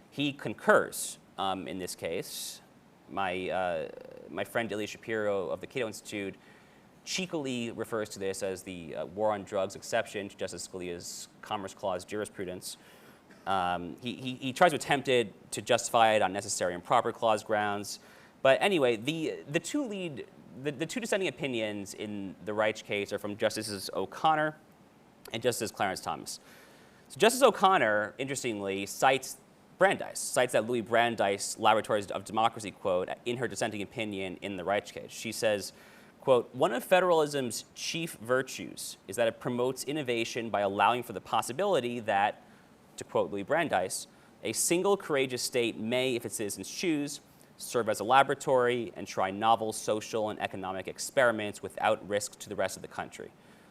He concurs in this case. My friend Ilya Shapiro of the Cato Institute cheekily refers to this as the war on drugs exception to Justice Scalia's Commerce Clause jurisprudence. He tries to attempt it to justify it on necessary and proper clause grounds. But anyway, the two dissenting opinions in the Reich case are from Justices O'Connor and Justice Clarence Thomas. So Justice O'Connor, interestingly, cites that Louis Brandeis Laboratories of Democracy quote in her dissenting opinion in the Reich case. She says, quote, one of federalism's chief virtues is that it promotes innovation by allowing for the possibility that, to quote Louis Brandeis, a single courageous state may, if its citizens choose, serve as a laboratory and try novel social and economic experiments without risk to the rest of the country.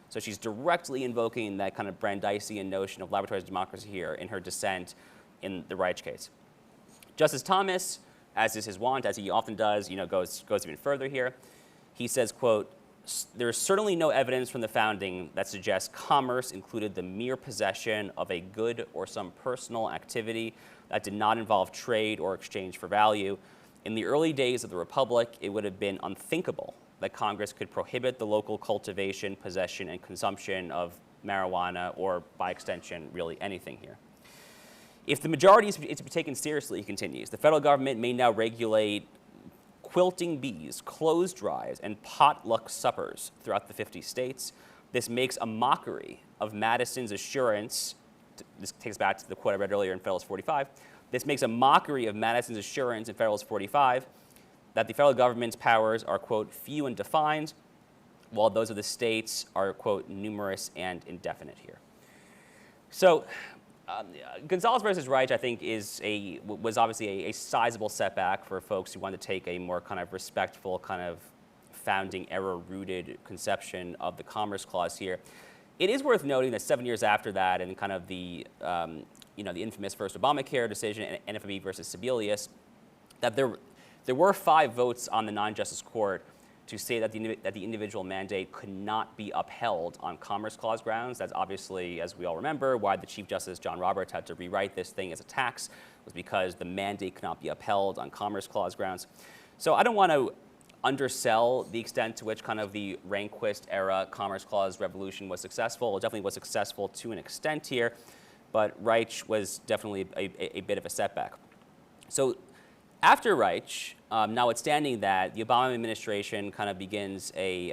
So she's directly invoking that kind of Brandeisian notion of laboratories of democracy here in her dissent in the Reich case. Justice Thomas, as is his wont, as he often does, goes even further here. He says, quote, there is certainly no evidence from the founding that suggests commerce included the mere possession of a good or some personal activity that did not involve trade or exchange for value. In the early days of the Republic, it would have been unthinkable that Congress could prohibit the local cultivation, possession, and consumption of marijuana, or by extension, really anything here. If the majority is to be taken seriously, he continues, the federal government may now regulate quilting bees, clothes drives, and potluck suppers throughout the 50 states. This makes a mockery of Madison's assurance. This takes back to the quote I read earlier in Federalist 45. This makes a mockery of Madison's assurance in Federalist 45 that the federal government's powers are, quote, few and defined, while those of the states are, quote, numerous and indefinite here. So Gonzalez versus Reich, I think, was obviously a sizable setback for folks who wanted to take a more kind of respectful, kind of founding era-rooted conception of the Commerce Clause here. It is worth noting that 7 years after that, and kind of the the infamous first Obamacare decision, NFIB versus Sebelius, that there were 5 votes on the non-justice court to say that the individual mandate could not be upheld on Commerce Clause grounds. That's obviously, as we all remember, why the Chief Justice John Roberts had to rewrite this thing as a tax, was because the mandate could not be upheld on Commerce Clause grounds. So I don't want to undersell the extent to which kind of the Rehnquist era Commerce Clause revolution was successful. It definitely was successful to an extent here, but Reich was definitely a bit of a setback. So after Reich, notwithstanding that, the Obama administration kind of begins they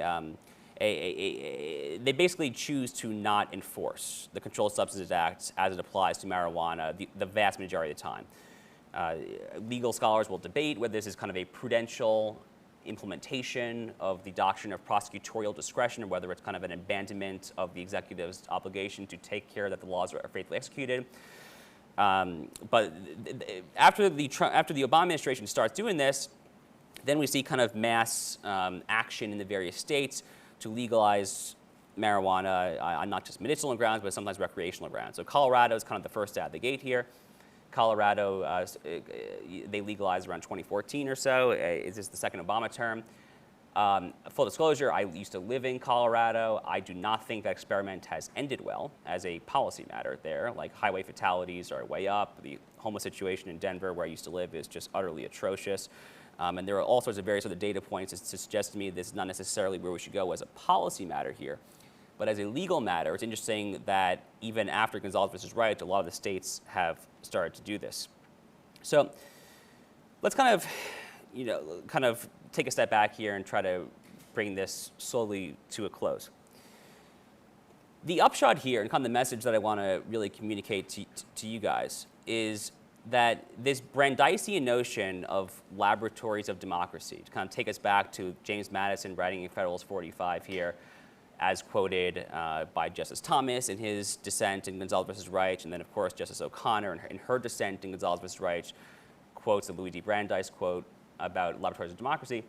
basically choose to not enforce the Controlled Substances Act as it applies to marijuana the vast majority of the time. Legal scholars will debate whether this is kind of a prudential implementation of the doctrine of prosecutorial discretion, or whether it's kind of an abandonment of the executive's obligation to take care that the laws are faithfully executed. But after the Obama administration starts doing this, then we see kind of mass action in the various states to legalize marijuana on not just medicinal grounds, but sometimes recreational grounds. So Colorado is kind of the first out of the gate here. Colorado, they legalized around 2014 or so. This is the second Obama term. Full disclosure, I used to live in Colorado. I do not think that experiment has ended well as a policy matter there. Like, highway fatalities are way up. The homeless situation in Denver, where I used to live, is just utterly atrocious. And there are all sorts of various other data points that suggest to me this is not necessarily where we should go as a policy matter here. But as a legal matter, it's interesting that even after Gonzalez versus Reich, a lot of the states have started to do this. So let's kind of take a step back here and try to bring this slowly to a close. The upshot here, and kind of the message that I want to really communicate to you guys, is that this Brandeisian notion of laboratories of democracy, to kind of take us back to James Madison writing in Federalist 45 here, as quoted by Justice Thomas in his dissent in Gonzalez versus Reich, and then of course Justice O'Connor in her dissent in Gonzalez versus Reich quotes the Louis D. Brandeis quote about laboratories of democracy.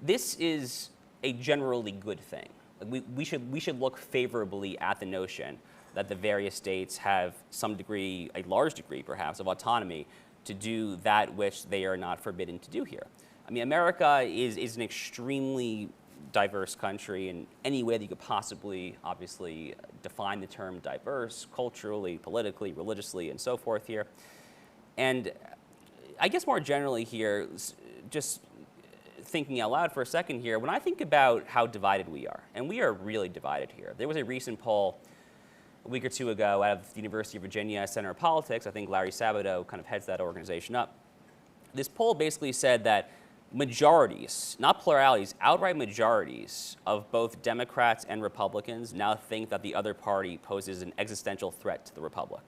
This is a generally good thing. We should look favorably at the notion that the various states have some degree, a large degree perhaps, of autonomy to do that which they are not forbidden to do here. I mean, America is an extremely diverse country in any way that you could possibly, obviously, define the term diverse, culturally, politically, religiously, and so forth here. And I guess more generally here, just thinking out loud for a second here, when I think about how divided we are, and we are really divided here. There was a recent poll a week or two ago out of the University of Virginia Center of Politics. I think Larry Sabato kind of heads that organization up. This poll basically said that majorities, not pluralities, outright majorities of both Democrats and Republicans now think that the other party poses an existential threat to the republic.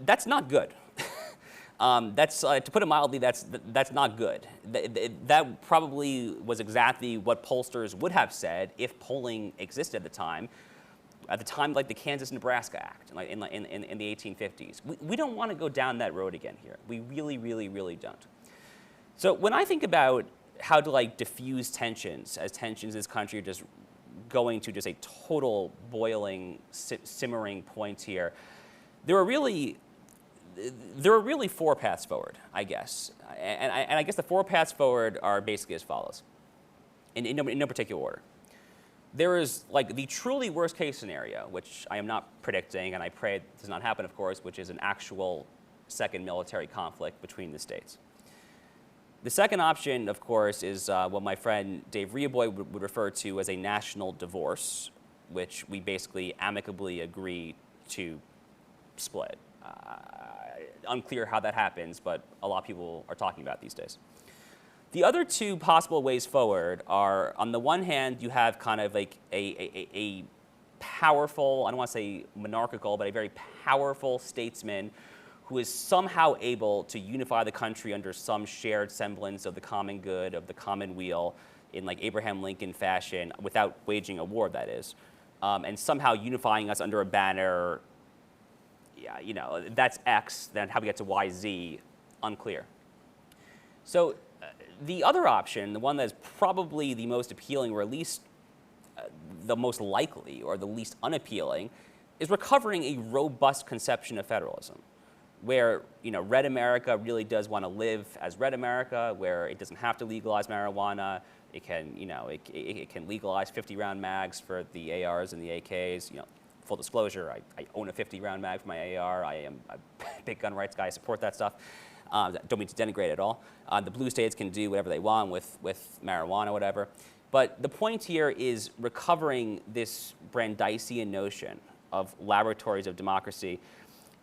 That's not good. That's, to put it mildly, that's not good. That probably was exactly what pollsters would have said if polling existed at the time like the Kansas-Nebraska Act, like in the 1850s. We don't want to go down that road again here. We really, really, really don't. So when I think about how to diffuse tensions, as tensions in this country are just going to just a total boiling, simmering point here, there are really 4 paths forward, I guess. And I guess the 4 paths forward are basically as follows, in no particular order. There is the truly worst case scenario, which I am not predicting, and I pray it does not happen, of course, which is an actual second military conflict between the states. The second option, of course, is what my friend Dave Riaboy would refer to as a national divorce, which we basically amicably agree to split. Unclear how that happens, but a lot of people are talking about it these days. The other 2 possible ways forward are, on the one hand, you have kind of a powerful, I don't want to say monarchical, but a very powerful statesman who is somehow able to unify the country under some shared semblance of the common good, of the common weal, in Abraham Lincoln fashion, without waging a war, that is, and somehow unifying us under a banner yeah, you know, that's X, then how we get to Y, Z, unclear. So the other option, the one that's probably the most appealing, or at least the most likely or the least unappealing, is recovering a robust conception of federalism, where, you know, Red America really does want to live as Red America, where it doesn't have to legalize marijuana. It can, you know, it can legalize 50-round mags for the ARs and the AKs. You know, full disclosure, I own a 50-round mag for my AR. I am a big gun rights guy. I support that stuff. Don't mean to denigrate at all. The blue states can do whatever they want with marijuana, whatever. But the point here is recovering this Brandeisian notion of laboratories of democracy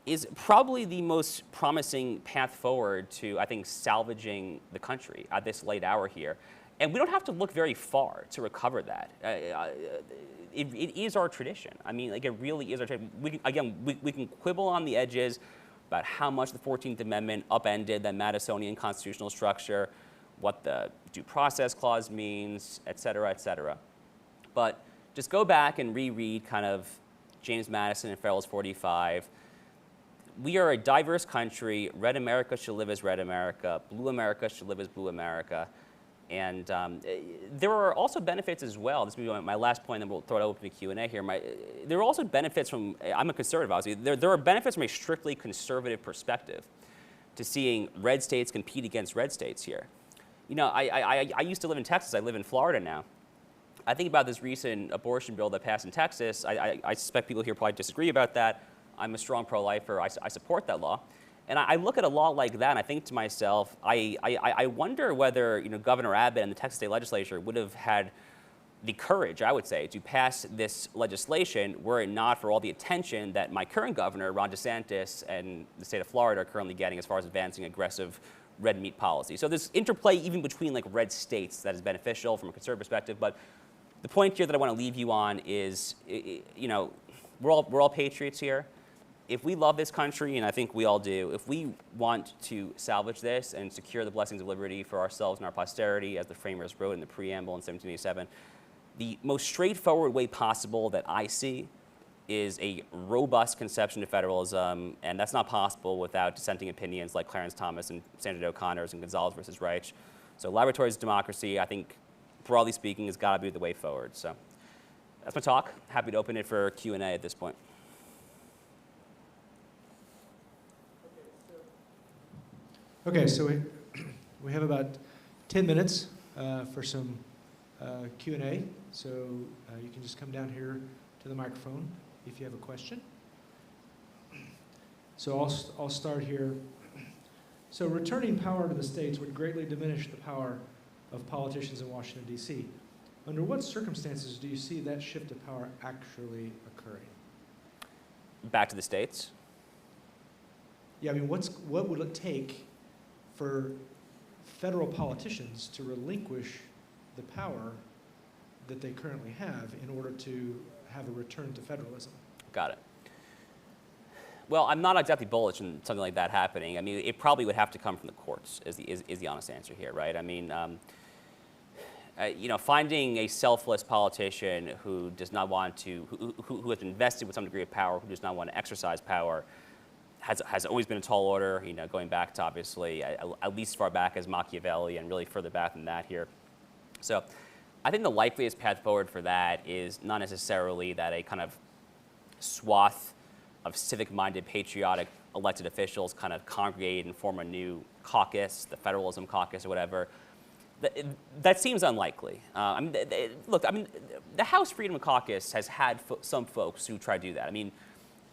is probably the most promising path forward to, I think, salvaging the country at this late hour here. And we don't have to look very far to recover that. It is our tradition. I mean, like, it really is our tradition. We can quibble on the edges about how much the 14th Amendment upended the Madisonian constitutional structure, what the due process clause means, et cetera, et cetera. But just go back and reread kind of James Madison and Federalist 45. We are a diverse country. Red America should live as Red America. Blue America should live as Blue America. And there are also benefits as well. This will be my last point, then we'll throw it open to Q&A here. There are also benefits from, I'm a conservative, obviously. There are benefits from a strictly conservative perspective to seeing red states compete against red states here. You know, I used to live in Texas. I live in Florida now. I think about this recent abortion bill that passed in Texas. I suspect people here probably disagree about that. I'm a strong pro-lifer. I support that law. And I look at a law like that, and I think to myself, I wonder whether, you know, Governor Abbott and the Texas State Legislature would have had the courage, I would say, to pass this legislation were it not for all the attention that my current governor, Ron DeSantis, and the state of Florida are currently getting as far as advancing aggressive red meat policy. So there's interplay even between, like, red states that is beneficial from a conservative perspective. But the point here that I want to leave you on is, you know, we're all patriots here. If we love this country, and I think we all do, if we want to salvage this and secure the blessings of liberty for ourselves and our posterity, as the framers wrote in the preamble in 1787, the most straightforward way possible that I see is a robust conception of federalism, and that's not possible without dissenting opinions like Clarence Thomas and Sandra O'Connor's and Gonzalez versus Reich. So laboratories of democracy, I think, broadly speaking, has got to be the way forward. So that's my talk. Happy to open it for Q&A at this point. Okay, so we have about 10 minutes for some Q&A. So you can just come down here to the microphone if you have a question. So I'll start here. So returning power to the states would greatly diminish the power of politicians in Washington, D.C. Under what circumstances do you see that shift of power actually occurring? Back to the states. Yeah, I mean, what would it take for federal politicians to relinquish the power that they currently have in order to have a return to federalism? Got it. Well, I'm not exactly bullish on something like that happening. I mean, it probably would have to come from the courts, is the honest answer here, right? I mean, you know, finding a selfless politician who does not want to, who has invested with some degree of power, who does not want to exercise power, has always been a tall order, you know, going back to obviously at least as far back as Machiavelli and really further back than that here. So I think the likeliest path forward for that is not necessarily that a kind of swath of civic-minded, patriotic elected officials kind of congregate and form a new caucus, the Federalism Caucus or whatever. That seems unlikely. I mean, look, I mean, the House Freedom Caucus has had some folks who try to do that. I mean,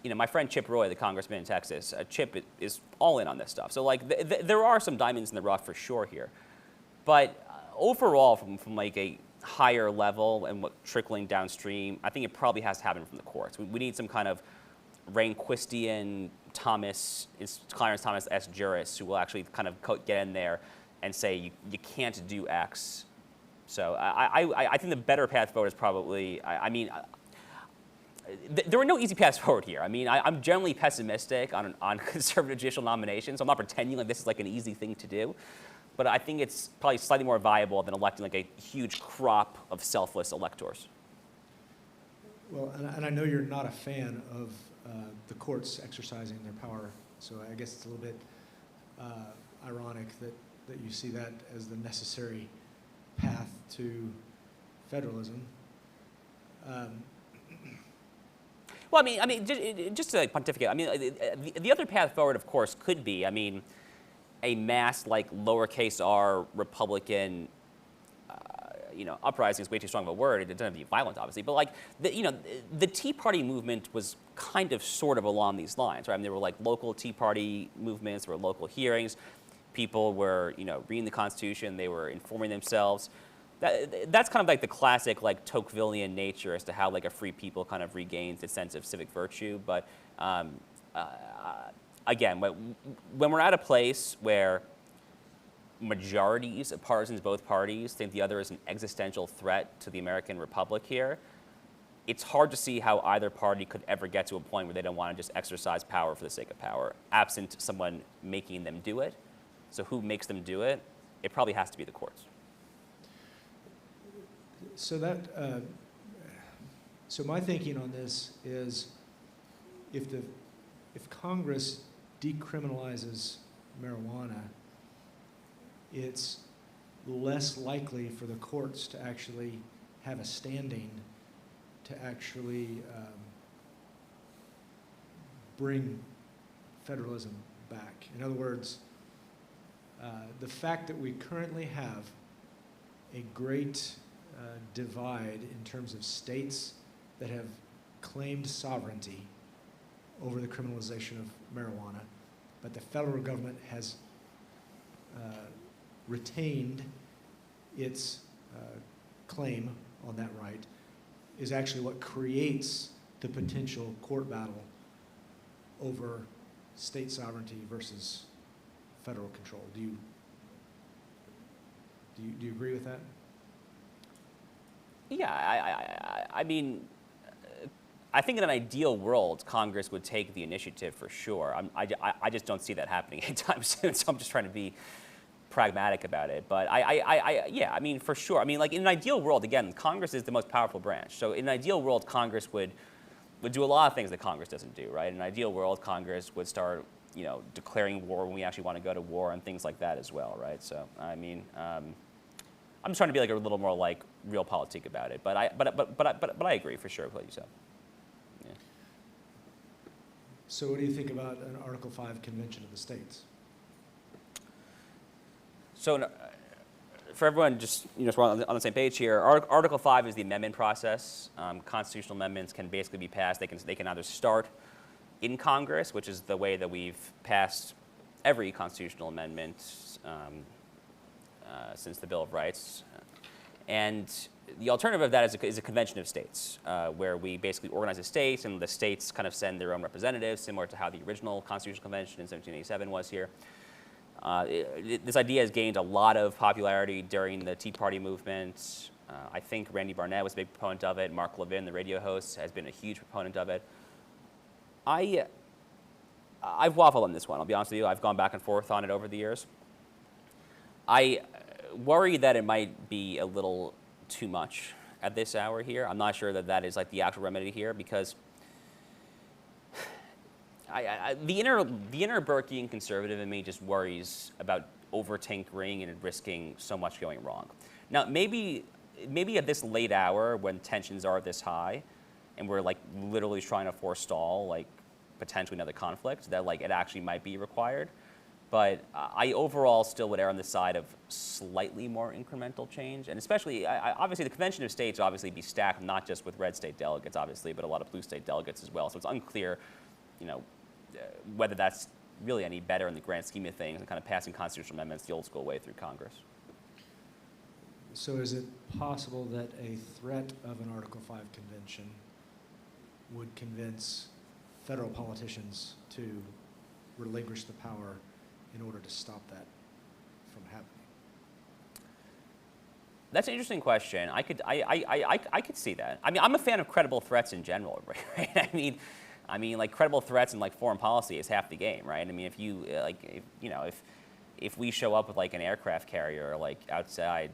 you know, my friend Chip Roy, the congressman in Texas, Chip is all in on this stuff. So, like, there are some diamonds in the rough for sure here. But overall, from like a higher level and what trickling downstream, I think it probably has to happen from the courts. We need some kind of Rehnquistian Clarence Thomas S. juris who will actually kind of get in there and say you can't do X. So I think the better path forward is probably, there are no easy paths forward here. I mean, I'm generally pessimistic on conservative judicial nominations. So I'm not pretending like this is like an easy thing to do. But I think it's probably slightly more viable than electing like a huge crop of selfless electors. Well, and I know you're not a fan of the courts exercising their power. So I guess it's a little bit ironic that you see that as the necessary path to federalism. Well, just to pontificate, the other path forward, of course, could be, a mass, like, lowercase r Republican, uprising is way too strong of a word. It doesn't have to be violent, obviously, but like, the Tea Party movement was kind of sort of along these lines, right? There were like local Tea Party movements, there were local hearings, people were, reading the Constitution, they were informing themselves. That's kind of like the classic, like, Tocquevillian nature as to how, like, a free people kind of regains its sense of civic virtue. But again, when we're at a place where majorities of partisans, both parties, think the other is an existential threat to the American Republic here, it's hard to see how either party could ever get to a point where they don't want to just exercise power for the sake of power, absent someone making them do it. So who makes them do it? It probably has to be the courts. So so my thinking on this is, if Congress decriminalizes marijuana, it's less likely for the courts to actually have a standing to actually bring federalism back. In other words, the fact that we currently have a great divide in terms of states that have claimed sovereignty over the criminalization of marijuana, but the federal government has retained its claim on that right, is actually what creates the potential court battle over state sovereignty versus federal control. Do you agree with that? Yeah, I think in an ideal world, Congress would take the initiative for sure. I just don't see that happening anytime soon, so I'm just trying to be pragmatic about it. But yeah, for sure. Like, in an ideal world, again, Congress is the most powerful branch. So in an ideal world, Congress would do a lot of things that Congress doesn't do, right? In an ideal world, Congress would start, declaring war when we actually want to go to war and things like that as well, right? So, I'm just trying to be like a little more like realpolitik about it. But I agree for sure with what you said. Yeah. So what do you think about an Article 5 convention of the states? So for everyone, just so we're on the same page here, Article 5 is the amendment process. Constitutional amendments can basically be passed. They can either start in Congress, which is the way that we've passed every constitutional amendment since the Bill of Rights. And the alternative of that is a convention of states, where we basically organize the states, and the states kind of send their own representatives, similar to how the original Constitutional Convention in 1787 was here. This idea has gained a lot of popularity during the Tea Party movement. I think Randy Barnett was a big proponent of it. Mark Levin, the radio host, has been a huge proponent of it. I've waffled on this one, I'll be honest with you. I've gone back and forth on it over the years. I worry that it might be a little too much at this hour here. I'm not sure that that is like the actual remedy here, because the inner Burkean conservative in me just worries about over-tinkering and risking so much going wrong. Now, maybe at this late hour, when tensions are this high, and we're like literally trying to forestall like potentially another conflict, that like it actually might be required. But I overall still would err on the side of slightly more incremental change, and especially, obviously, the Convention of States would obviously be stacked not just with red state delegates, obviously, but a lot of blue state delegates as well. So it's unclear, whether that's really any better in the grand scheme of things, and kind of passing constitutional amendments the old school way through Congress. So is it possible that a threat of an Article 5 convention would convince federal politicians to relinquish the power in order to stop that from happening? That's an interesting question. I could see that. I'm a fan of credible threats in general, right? Like credible threats in like foreign policy is half the game, right? If you if we show up with like an aircraft carrier like outside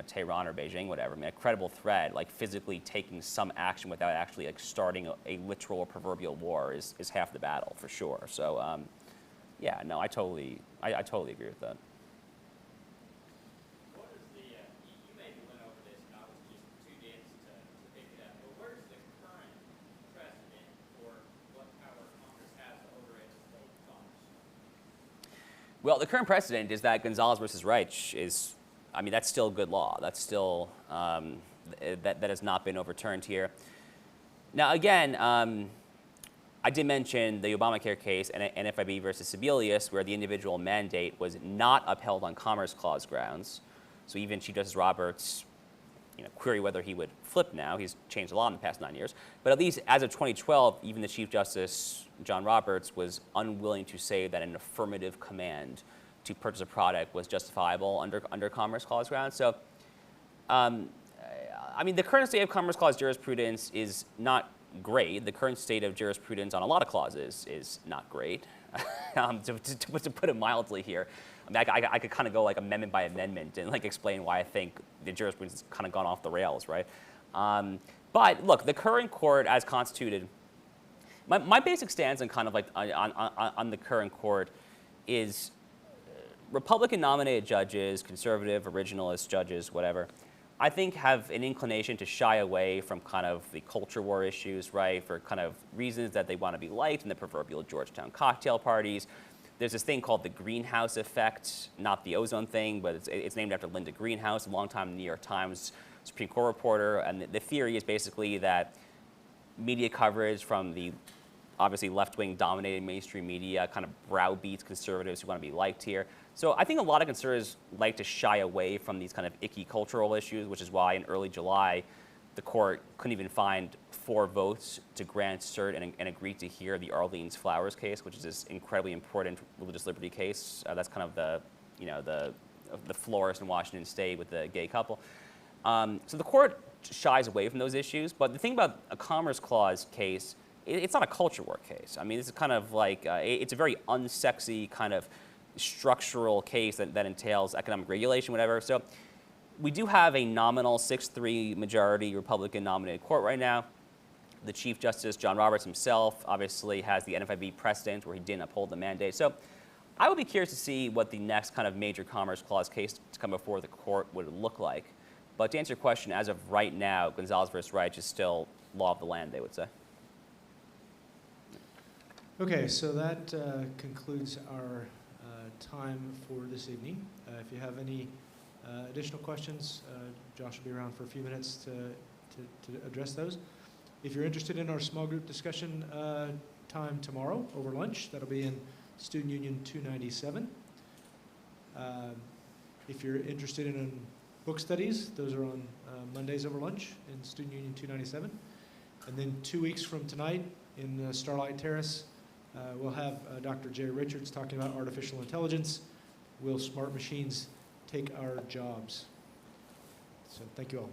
Tehran or Beijing, whatever. I mean, a credible threat, like physically taking some action without actually like starting a literal or proverbial war is half the battle for sure. So yeah, no, I totally agree with that. What is you maybe went over this and I was just too dense to pick it up, but where's the current precedent for what power Congress has over its state Congress? Well, the current precedent is that Gonzalez versus Reich is, I mean, that's still good law. That's still, that has not been overturned here. Now, again, I did mention the Obamacare case and NFIB versus Sebelius, where the individual mandate was not upheld on Commerce Clause grounds. So even Chief Justice Roberts, query whether he would flip now. He's changed a lot in the past 9 years. But at least as of 2012, even the Chief Justice, John Roberts, was unwilling to say that an affirmative command to purchase a product was justifiable under Commerce Clause grounds. So, I mean, the current state of Commerce Clause jurisprudence is not great. The current state of jurisprudence on a lot of clauses is not great, to put it mildly here. I mean, I could kind of go like amendment by amendment and like explain why I think the jurisprudence has kind of gone off the rails, right? But look, the current court as constituted, my basic stance on kind of like on the current court is Republican nominated judges, conservative, originalist judges, whatever, I think have an inclination to shy away from kind of the culture war issues, right, for kind of reasons that they want to be liked in the proverbial Georgetown cocktail parties. There's this thing called the greenhouse effect, not the ozone thing, but it's named after Linda Greenhouse, a longtime New York Times Supreme Court reporter. And the theory is basically that media coverage from the obviously left-wing dominated mainstream media kind of browbeats conservatives who want to be liked here. So I think a lot of conservatives like to shy away from these kind of icky cultural issues, which is why in early July, the court couldn't even find 4 votes to grant cert and agreed to hear the Orleans Flowers case, which is this incredibly important religious liberty case. That's kind of the florist in Washington State with the gay couple. So the court shies away from those issues. But the thing about a Commerce Clause case, it's not a culture war case. I mean, this is kind of like, it's a very unsexy kind of structural case that entails economic regulation, whatever. So we do have a nominal 6-3 majority Republican nominated court right now. The Chief Justice, John Roberts himself, obviously has the NFIB precedent where he didn't uphold the mandate. So I would be curious to see what the next kind of major Commerce Clause case to come before the court would look like. But to answer your question, as of right now, Gonzalez versus Reich is still law of the land, they would say. Okay, so that concludes our time for this evening. If you have any additional questions, Josh will be around for a few minutes to address those. If you're interested in our small group discussion time tomorrow over lunch, that'll be in Student Union 297. If you're interested in book studies, those are on Mondays over lunch in Student Union 297. And then 2 weeks from tonight in Starlight Terrace, we'll have Dr. Jay Richards talking about artificial intelligence. Will smart machines take our jobs? So thank you all.